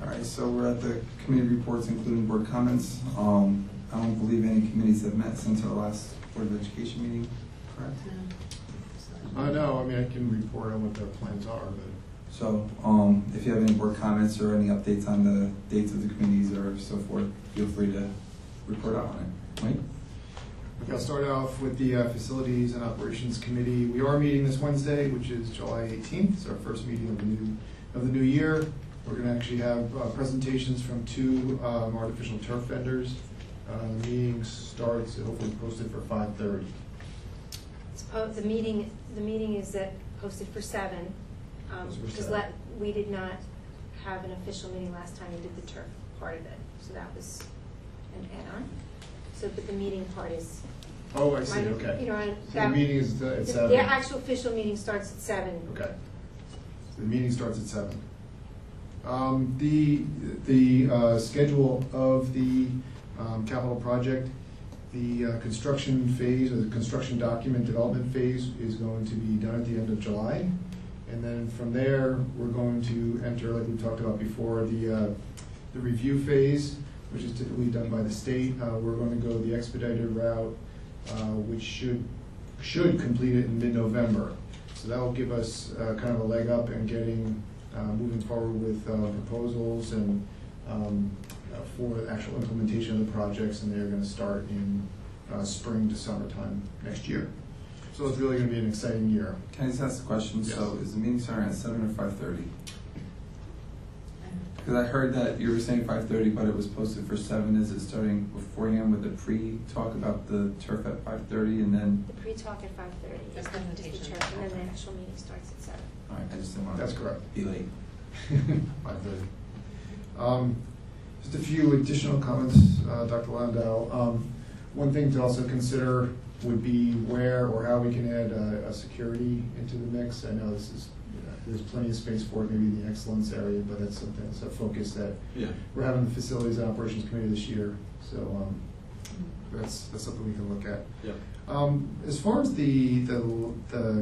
All right, so we're at the committee reports, including board comments. I don't believe any committees have met since our last Board of Education meeting, correct? No, I mean, I can report on what their plans are, but. So, if you have any board comments or any updates on the dates of the committees or so forth, feel free to report out on it. Mike? Okay, I'll start off with the Facilities and Operations Committee. We are meeting this Wednesday, which is July 18th. It's our first meeting of the new year. We're going to actually have presentations from 2 artificial turf vendors. The meeting starts, hopefully posted for 5:30. The meeting is posted for 7. Because we did not have an official meeting last time we did the turf part of it, so that was an add-on. So, but the meeting part is. Oh, I see. Okay. You know, so the meeting is at 7. The actual official meeting starts at 7. Okay. So the meeting starts at 7. The schedule of the capital project, the construction phase, or the construction document development phase, is going to be done at the end of July. And then from there, we're going to enter, like we talked about before, the review phase, which is typically done by the state. We're going to go the expedited route, which should complete it in mid-November. So that will give us kind of a leg up in getting moving forward with proposals and for the actual implementation of the projects, and they're going to start in spring to summertime next year. So it's really going to be an exciting year. Can I just ask a question? Yes. So is the meeting starting at 7 or 5:30? Because I heard that you were saying 5:30, but it was posted for 7. Is it starting beforehand with the pre-talk about the turf at 5:30 and then? The pre-talk at 5:30 The is presentation. the turf, and then the actual meeting starts at 7. All right, I just didn't want That's to correct. be late. 5:30. Just a few additional comments, Dr. Landau. One thing to also consider would be where or how we can add a security into the mix. I know this is, there's plenty of space for it, maybe in the excellence area, but that's something, it's a focus that we're having the Facilities and Operations Committee this year. So that's something we can look at. As far as the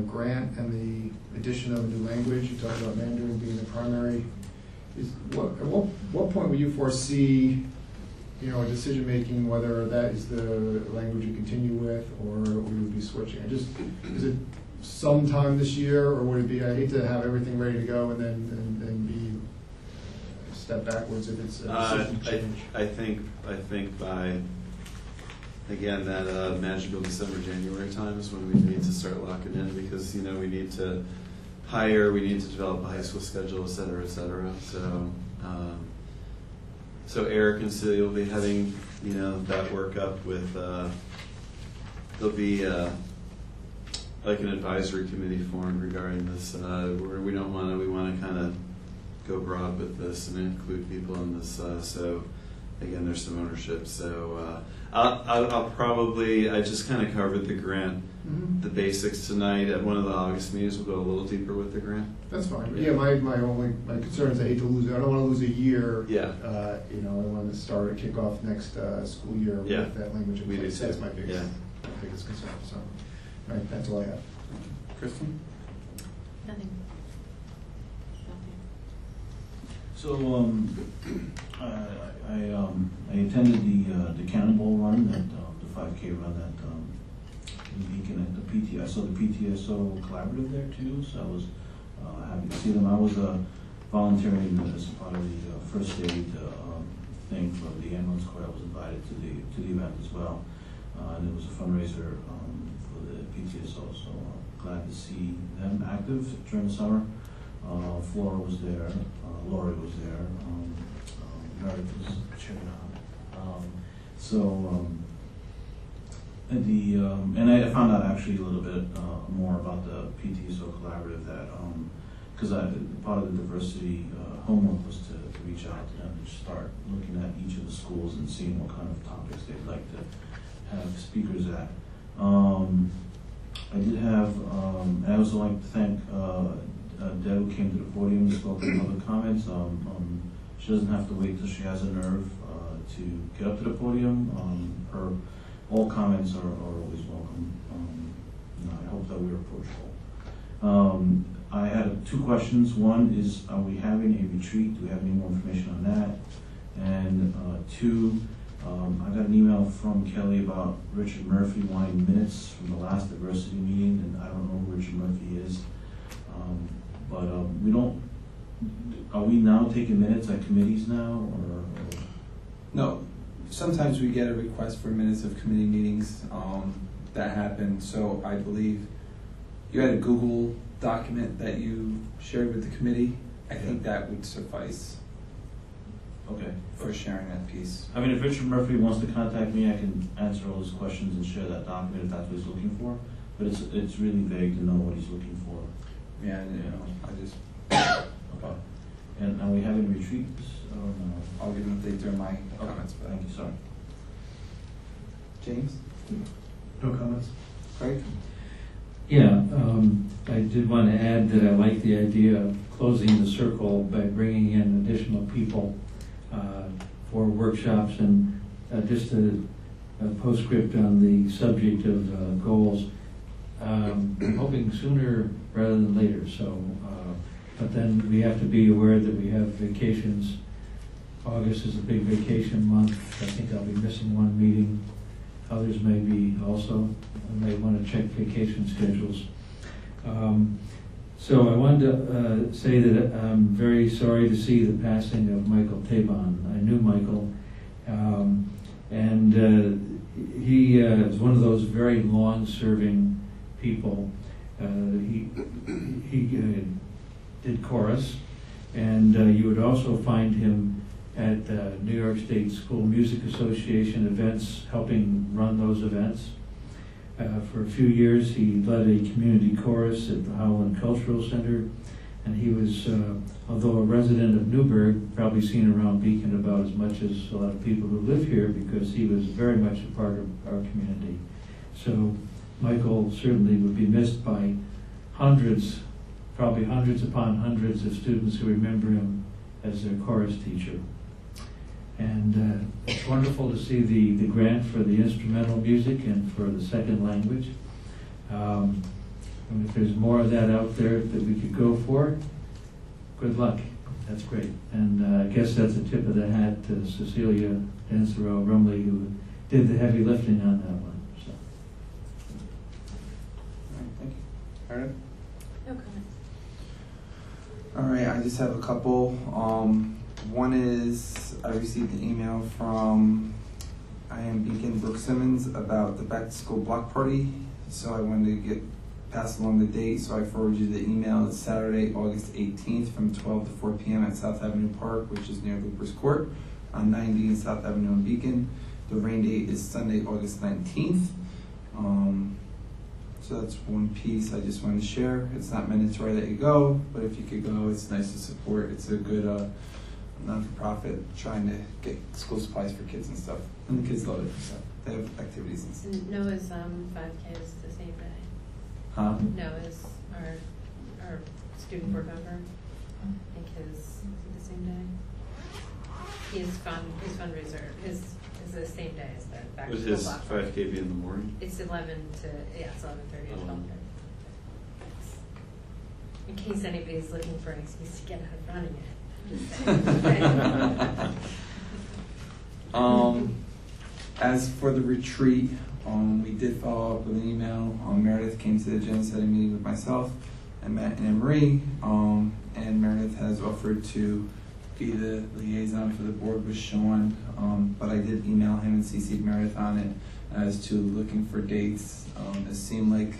grant and the addition of a new language, you talked about Mandarin being the primary. At what point will you foresee, a decision making whether that is the language you continue with, or we would be switching? Is it sometime this year, or would it be? I hate to have everything ready to go and then be a step backwards if it's a decision change. I think by again that magical December, January time is when we need to start locking in, because we need to hire, we need to develop a high school schedule, et cetera, et cetera. So Eric and Celia will be heading that work up with there'll be like an advisory committee formed regarding this. Where we want to kind of go broad with this and include people in this. So again, there's some ownership. So I'll probably, I just kind of covered the grant, the basics tonight. At one of the August meetings, we'll go a little deeper with the grant. That's fine. Yeah, my concern is I hate to lose it. I don't want to lose a year. Yeah. I want to start or kick off next school year with that language in place. That's my biggest concern. So, all right, that's all I have. Kristen? Nothing. So I attended the Cannonball run, the 5K run at Beacon at the PT. I saw the PTSO collaborative there too, so I was happy to see them. I was volunteering as part of the first aid thing for the ambulance corps. I was invited to the event as well, and it was a fundraiser for the PTSO. So glad to see them active during the summer. Flora was there, Lori was there, Meredith was checking out. And I found out actually a little bit more about the PTSO collaborative, that because part of the diversity homework was to reach out to them and start looking at each of the schools and seeing what kind of topics they'd like to have speakers at. I did have, and I also like to thank Deb, who came to the podium and spoke in public comments. She doesn't have to wait till she has a nerve to get up to the podium. All comments are always welcome. I hope that we're approachable. I had two questions. One is, are we having a retreat? Do we have any more information on that? And two, I got an email from Kelly about Richard Murphy wanting minutes from the last diversity meeting, and I don't know who Richard Murphy is. But we don't. Are we now taking minutes at committees now, or? No. Sometimes we get a request for minutes of committee meetings that happen. So I believe you had a Google document that you shared with the committee. I think that would suffice. Okay. For sharing that piece. I mean, if Richard Murphy wants to contact me, I can answer all his questions and share that document if that's what he's looking for. But it's really vague to know what he's looking for. Yeah, I just. Okay. And are we having retreats? Or no? I'll give an update during my comments. But thank you. Sorry. James? No comments. Craig? Yeah, I did want to add that I like the idea of closing the circle by bringing in additional people for workshops, and just a postscript on the subject of goals. I'm hoping sooner rather than later. So, but then we have to be aware that we have vacations. August is a big vacation month. I think I'll be missing one meeting. Others may be also. I may want to check vacation schedules. So I wanted to say that I'm very sorry to see the passing of Michael Tabon. I knew Michael, and he is one of those very long-serving people. He did chorus, and you would also find him at New York State School Music Association events, helping run those events. For a few years, he led a community chorus at the Howland Cultural Center, And he was, although a resident of Newburgh, probably seen around Beacon about as much as a lot of people who live here, because he was very much a part of our community. So Michael certainly would be missed by hundreds, probably hundreds upon hundreds of students who remember him as their chorus teacher. And it's wonderful to see the grant for the instrumental music and for the second language. And if there's more of that out there that we could go for, good luck. That's great. And I guess that's a tip of the hat to Cecilia Dancero-Rumley, who did the heavy lifting on that one. So. All right, thank you. Meredith? No comment. All right, I just have a couple. One is I received an email from I Am Beacon Brooke Simmons about the back to school block party. So I wanted to pass along the date, so I forwarded you the email. It's Saturday, August 18th from 12 to 4 p.m. at South Avenue Park, which is near Loopers Court on 90 and South Avenue in Beacon. The rain date is Sunday, August 19th. So that's one piece I just wanted to share. It's not mandatory that you go, but if you could go, it's nice to support. It's a good non-for-profit trying to get school supplies for kids and stuff. And the kids love it, so they have activities and stuff. And Noah's 5K is the same day. Huh? Noah's our student board member. I think is it the same day? His fundraiser is the same day as the back to Would school his block. 5K be in the morning? It's 11 to it's 11:30 to 12:30. In case anybody's looking for an excuse to get out running it. As for the retreat, we did follow up with an email. Meredith came to the agenda setting meeting with myself and Matt and Anne-Marie, and Meredith has offered to be the liaison for the board with Sean, but I did email him and CC'd Meredith on it as to looking for dates. It seemed like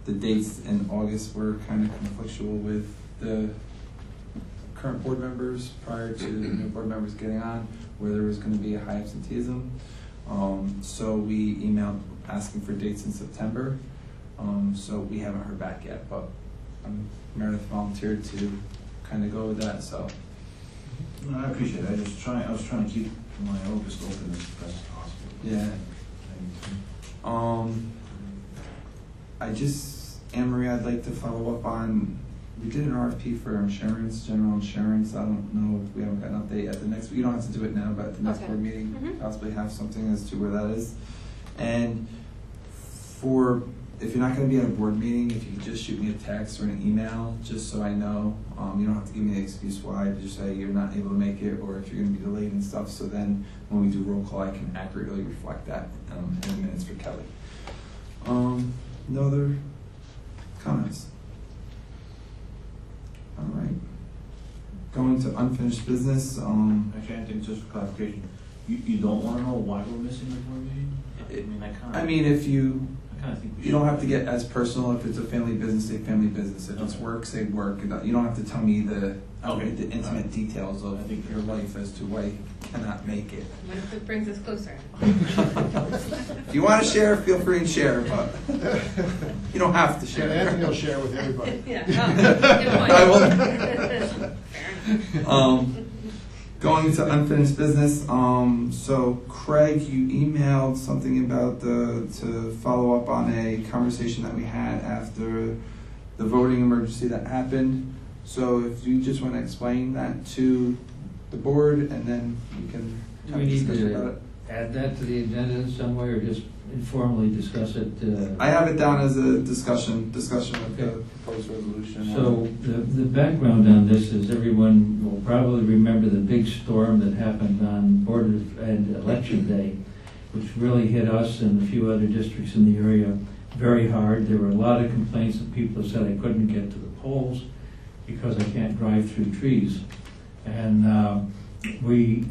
the dates in August were kind of conflictual with the current board members prior to the new board members getting on, where there was going to be a high absenteeism. So we emailed asking for dates in September. So we haven't heard back yet, but Meredith volunteered to kind of go with that. So No, I appreciate it. I was trying to keep my August open as best as possible. yeah. Anne-Marie, I'd like to follow up on, we did an RFP for insurance, general insurance. I don't know if we haven't got an update at the next, you don't have to do it now, but at the next Okay. board meeting, Mhm. possibly have something as to where that is. And if you're not gonna be at a board meeting, if you could just shoot me a text or an email, just so I know. You don't have to give me the excuse why, but just say you're not able to make it, or if you're gonna be delayed and stuff, so then when we do roll call, I can accurately reflect that in the minutes for Kelly. No other comments? All right. Going to unfinished business, Actually, I think just for clarification, you don't want to know why we're missing the board meeting? I mean, if you, I kind of think we you don't should. have to get as personal. If it's a family business, say family business. If it's Okay. work, say work. You don't have to tell me the Okay. the intimate details of I think your life as to why you cannot make it. What if it brings us closer? If you want to share, feel free and share, but you don't have to share. And Anthony will share with everybody. Yeah. Oh, good point. I will. Fair enough. Going to unfinished business. So Craig, you emailed something about to follow up on a conversation that we had after the voting emergency that happened. So if you just want to explain that to the board, and then we can Do have we a need discussion about to it. add that to the agenda in some way, or just informally discuss it? I have it down as a discussion of the Okay. proposed resolution. So the background on this is everyone will probably remember the big storm that happened on Board of Ed Election Day, which really hit us and a few other districts in the area very hard. There were a lot of complaints that people said I couldn't get to the polls because I can't drive through trees. And we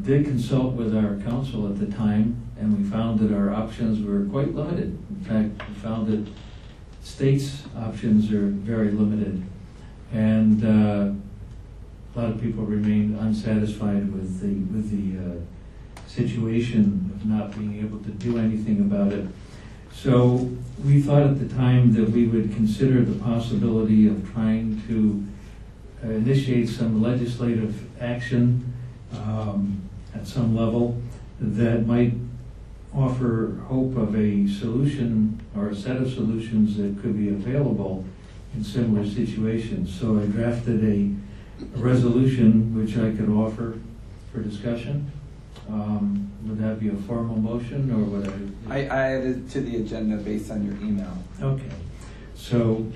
did consult with our council at the time, and we found that our options were quite limited. In fact, we found that states' options are very limited. And a lot of people remain unsatisfied with the situation of not being able to do anything about it. So we thought at the time that we would consider the possibility of trying to initiate some legislative action at some level that might offer hope of a solution or a set of solutions that could be available in similar situations. So I drafted a resolution which I could offer for discussion. Would that be a formal motion, or would I added it to the agenda based on your email. Okay, so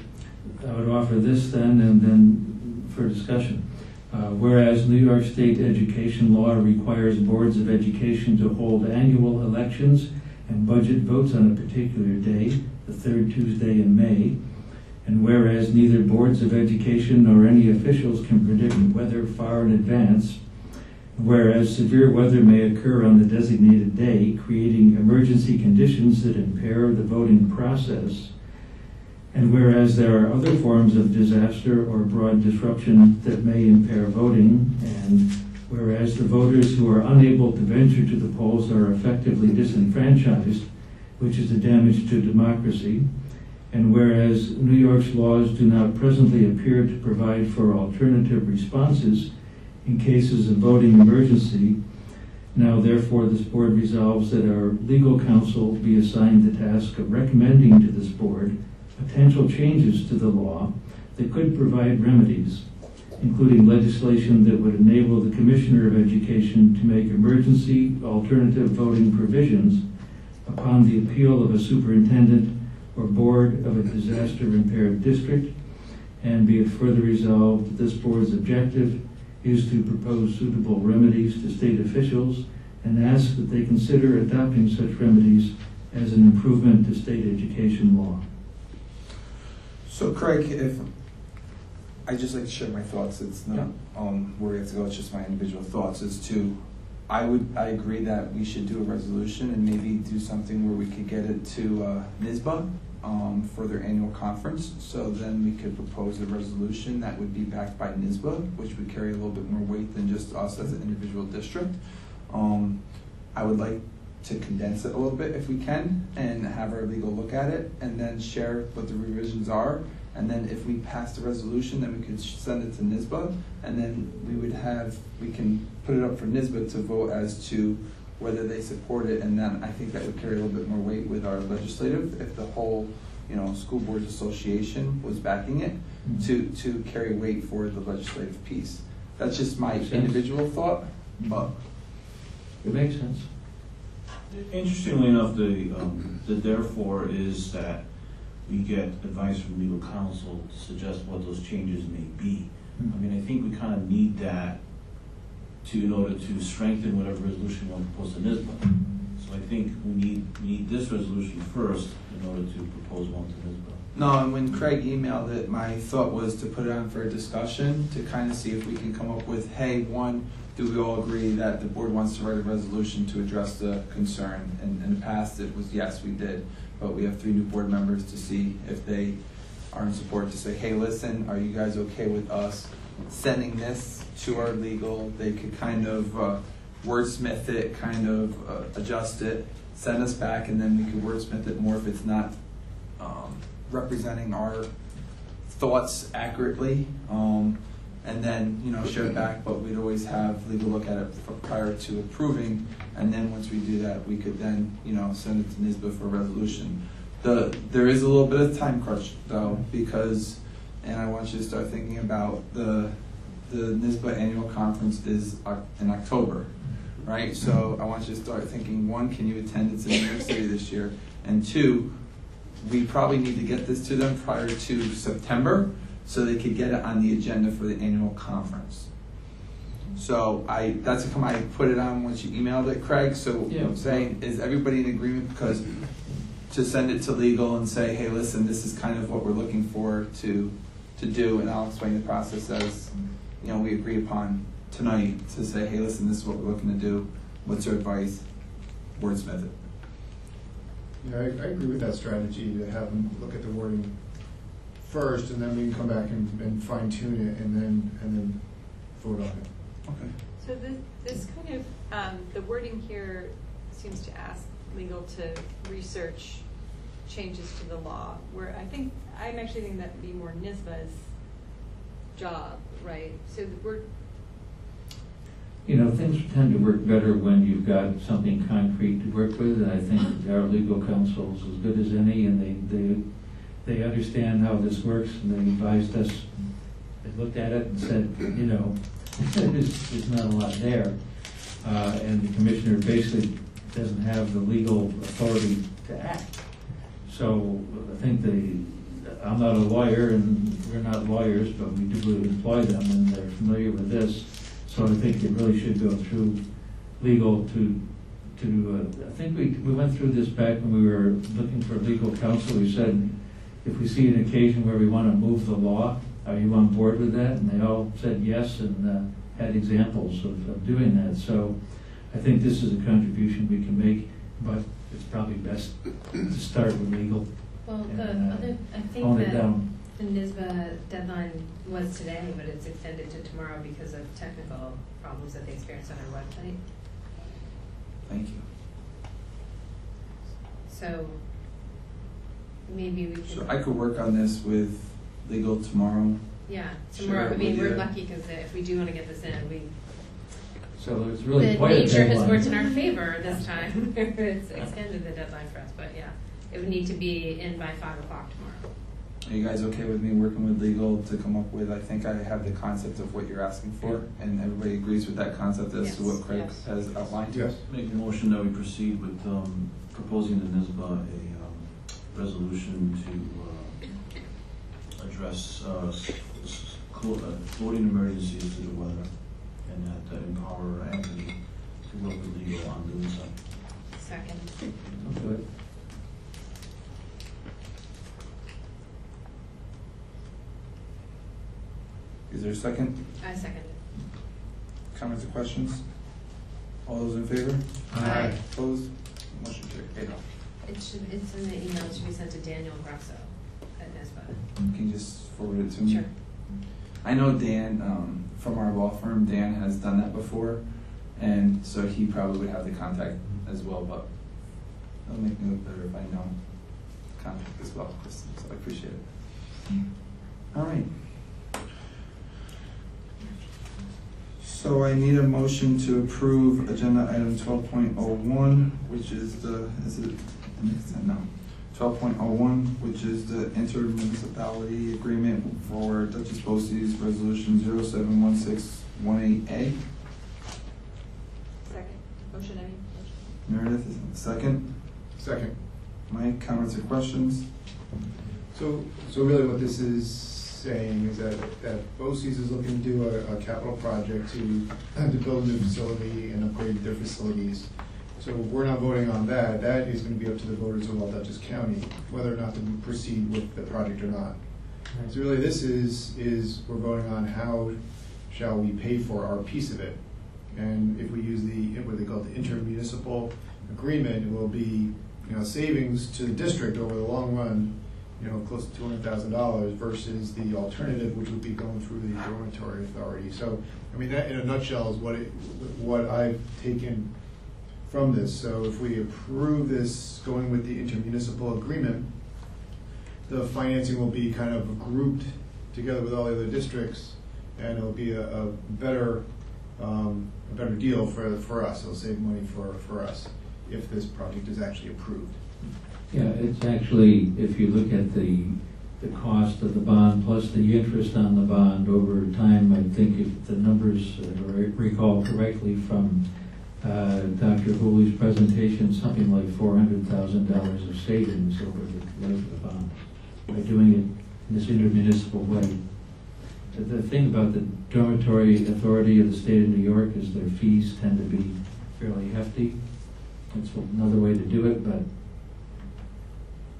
I would offer this then, and then for discussion. Whereas New York State education law requires boards of education to hold annual elections and budget votes on a particular day, the third Tuesday in May, and whereas neither boards of education nor any officials can predict weather far in advance, whereas severe weather may occur on the designated day, creating emergency conditions that impair the voting process, and whereas there are other forms of disaster or broad disruption that may impair voting, and whereas the voters who are unable to venture to the polls are effectively disenfranchised, which is a damage to democracy, and whereas New York's laws do not presently appear to provide for alternative responses in cases of voting emergency, now therefore this board resolves that our legal counsel be assigned the task of recommending to this board potential changes to the law that could provide remedies, including legislation that would enable the Commissioner of Education to make emergency alternative voting provisions upon the appeal of a superintendent or board of a disaster-impaired district, and be it further resolved that this board's objective is to propose suitable remedies to state officials and ask that they consider adopting such remedies as an improvement to state education law. So Craig, if I just like to share my thoughts, it's not where we have to go, it's just my individual thoughts as to I agree that we should do a resolution and maybe do something where we could get it to NYSBA for their annual conference. So then we could propose a resolution that would be backed by NYSBA, which would carry a little bit more weight than just us as an individual district. I would like to condense it a little bit if we can and have our legal look at it and then share what the revisions are. And then if we pass the resolution, then we could send it to NYSBA, and then we can put it up for NYSBA to vote as to whether they support it, and then I think that would carry a little bit more weight with our legislative if the whole, School Boards Association was backing it to carry weight for the legislative piece. That's just my individual thought, but it makes sense. Interestingly enough, the therefore is that we get advice from legal counsel to suggest what those changes may be. I mean, I think we kind of need that in order to strengthen whatever resolution we want to propose to NYSBA. So I think we need this resolution first in order to propose one to NYSBA. no, and when Craig emailed it, my thought was to put it on for a discussion to kind of see if we can come up with, hey, one, do we all agree that the board wants to write a resolution to address the concern? And in the past, it was yes, we did. But we have 3 new board members to see if they are in support to say, hey, listen, are you guys okay with us sending this to our legal? They could kind of wordsmith it, kind of adjust it, send us back, and then we could wordsmith it more if it's not representing our thoughts accurately. And then, share it back, but we'd always have legal look at it prior to approving, and then once we do that, we could then, send it to NYSBA for a resolution. There is a little bit of time crunch, though, because, and I want you to start thinking about the NYSBA annual conference is in October, right? So I want you to start thinking, 1, can you attend? It's in New York City this year, and 2, we probably need to get this to them prior to September, so they could get it on the agenda for the annual conference. So that's how come I put it on once you emailed it, Craig. So Yeah. I'm saying, is everybody in agreement? Because to send it to legal and say, hey, listen, this is kind of what we're looking for to do, and I'll explain the process as we agree upon tonight to say, hey, listen, this is what we're looking to do. What's your advice? Wordsmith it. Yeah, I agree with that strategy to have them look at the wording first, and then we can come back and fine tune it, and then vote on it. Okay. So this kind of, the wording here seems to ask legal to research changes to the law, where I'm actually thinking that would be more NYSBA's job, right? So we're, You know, things tend to work better when you've got something concrete to work with, and I think our legal counsel is as good as any, and they understand how this works, and they advised us, they looked at it and said, you know, there's not a lot there. And the commissioner basically doesn't have the legal authority to act. So I think I'm not a lawyer, and we're not lawyers, but we do employ them, and they're familiar with this. So I think it really should go through legal I think we went through this back when we were looking for legal counsel. We said, if we see an occasion where we want to move the law, are you on board with that? And they all said yes, and had examples of doing that. So I think this is a contribution we can make, but it's probably best to start with legal. Well, and, I think tone it that down. the NISBA deadline was today, but it's extended to tomorrow because of technical problems that they experienced on our website. Thank you. So maybe we So could, I could work on this with legal tomorrow. yeah, Sure, tomorrow. I mean, we'll do we're that. lucky because if we do want to get this in, So it's really the quite a nature has deadline. worked in our favor this time. It's extended the deadline for us, but yeah, it would need to be in by 5 o'clock tomorrow. Are you guys okay with me working with legal to come up with, I think I have the concept of what you're asking for, and everybody agrees with that concept as to Yes, what Craig yes. has outlined? Yes. Make a motion that we proceed with proposing to NISBA a resolution to address floating emergencies due to weather, and that empower Anthony to work with legal on doing so. Second. Okay. Is there a second? I second it. Comments or questions? All those in favor? Aye. Opposed? Motion carried. It's in the email. It should be sent to Daniel Grasso at NISBA. Can you just forward it to me? Sure. I know Dan, from our law firm, Dan has done that before, and so he probably would have the contact as well, but it'll make me look better if I know contact as well, Kristen, so I appreciate it. All right. So I need a motion to approve agenda item 12.01, which is no. 12.01, which is the intermunicipality agreement for Duchess Bosse's Resolution 071618A. second, motion, I mean, motion. Meredith, is second. Second. Mike, comments or questions? So really what this is saying is that BOCES is looking to do a capital project to build a new facility and upgrade their facilities. So we're not voting on that. That is going to be up to the voters of all Dutchess County, whether or not to proceed with the project or not. So really this is we're voting on how shall we pay for our piece of it. And if we use what they call the intermunicipal agreement, it will be, savings to the district over the long run, close to $200,000 versus the alternative, which would be going through the dormitory authority. So, I mean, that in a nutshell is what I've taken from this. So if we approve this going with the intermunicipal agreement, the financing will be kind of grouped together with all the other districts, and it'll be a better deal for us. It'll save money for us if this project is actually approved. Yeah, it's actually, if you look at the cost of the bond plus the interest on the bond over time, I think if the numbers recall correctly from Dr. Hooley's presentation, something like $400,000 of savings over the life of the bond by doing it in this intermunicipal way. The thing about the dormitory authority of the state of New York is their fees tend to be fairly hefty. That's another way to do it, but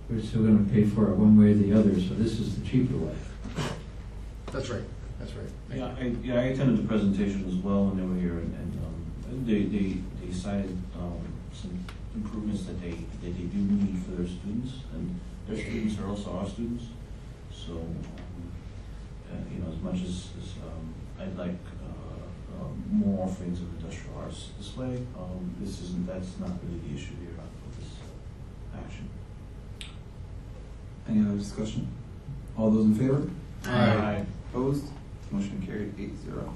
we're still going to pay for it one way or the other, so this is the cheaper way. That's right. That's right. I attended the presentation as well when they were here, and they cited some improvements that they do need for their students, and their students are also our students. So, as much as I'd like more offerings of industrial arts this way, that's not really the issue here with this action. Any other discussion? All those in favor? Aye. Opposed? Motion carried 8-0.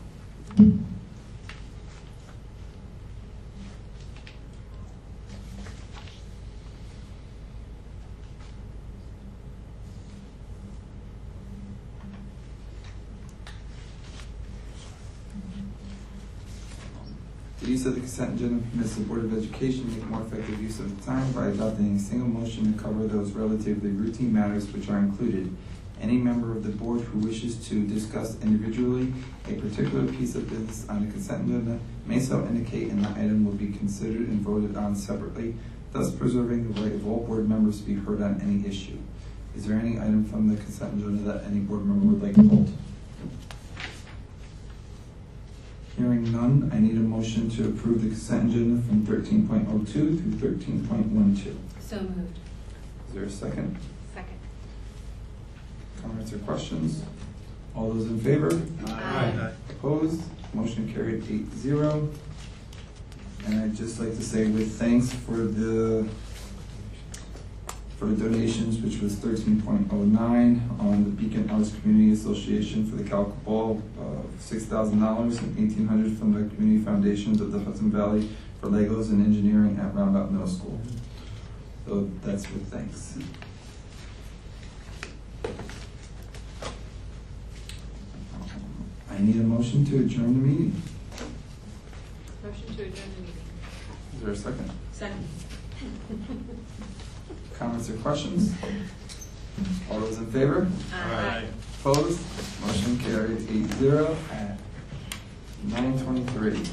The use of the consent agenda permits the Board of Education to make more effective use of the time by adopting a single motion to cover those relatively routine matters which are included. Any member of the board who wishes to discuss individually a particular piece of business on the consent agenda may so indicate, and the item will be considered and voted on separately, thus preserving the right of all board members to be heard on any issue. Is there any item from the consent agenda that any board member would like to hold? Hearing none, I need a motion to approve the consent agenda from 13.02 through 13.12. So moved. Is there a second? Second. Comments or questions? All those in favor? Aye. Opposed? Motion carried 8-0. And I'd just like to say with thanks for the donations, which was 13.09 on the Beacon Arts Community Association for the Calico Ball, $6,000 and $1,800 from the Community Foundations of the Hudson Valley for Legos and Engineering at Roundabout Middle School. So that's with thanks. I need a motion to adjourn the meeting. Motion to adjourn the meeting. Is there a second? Second. Comments or questions? All those in favor? Aye. Opposed? Motion carried 8-0 at 9:23.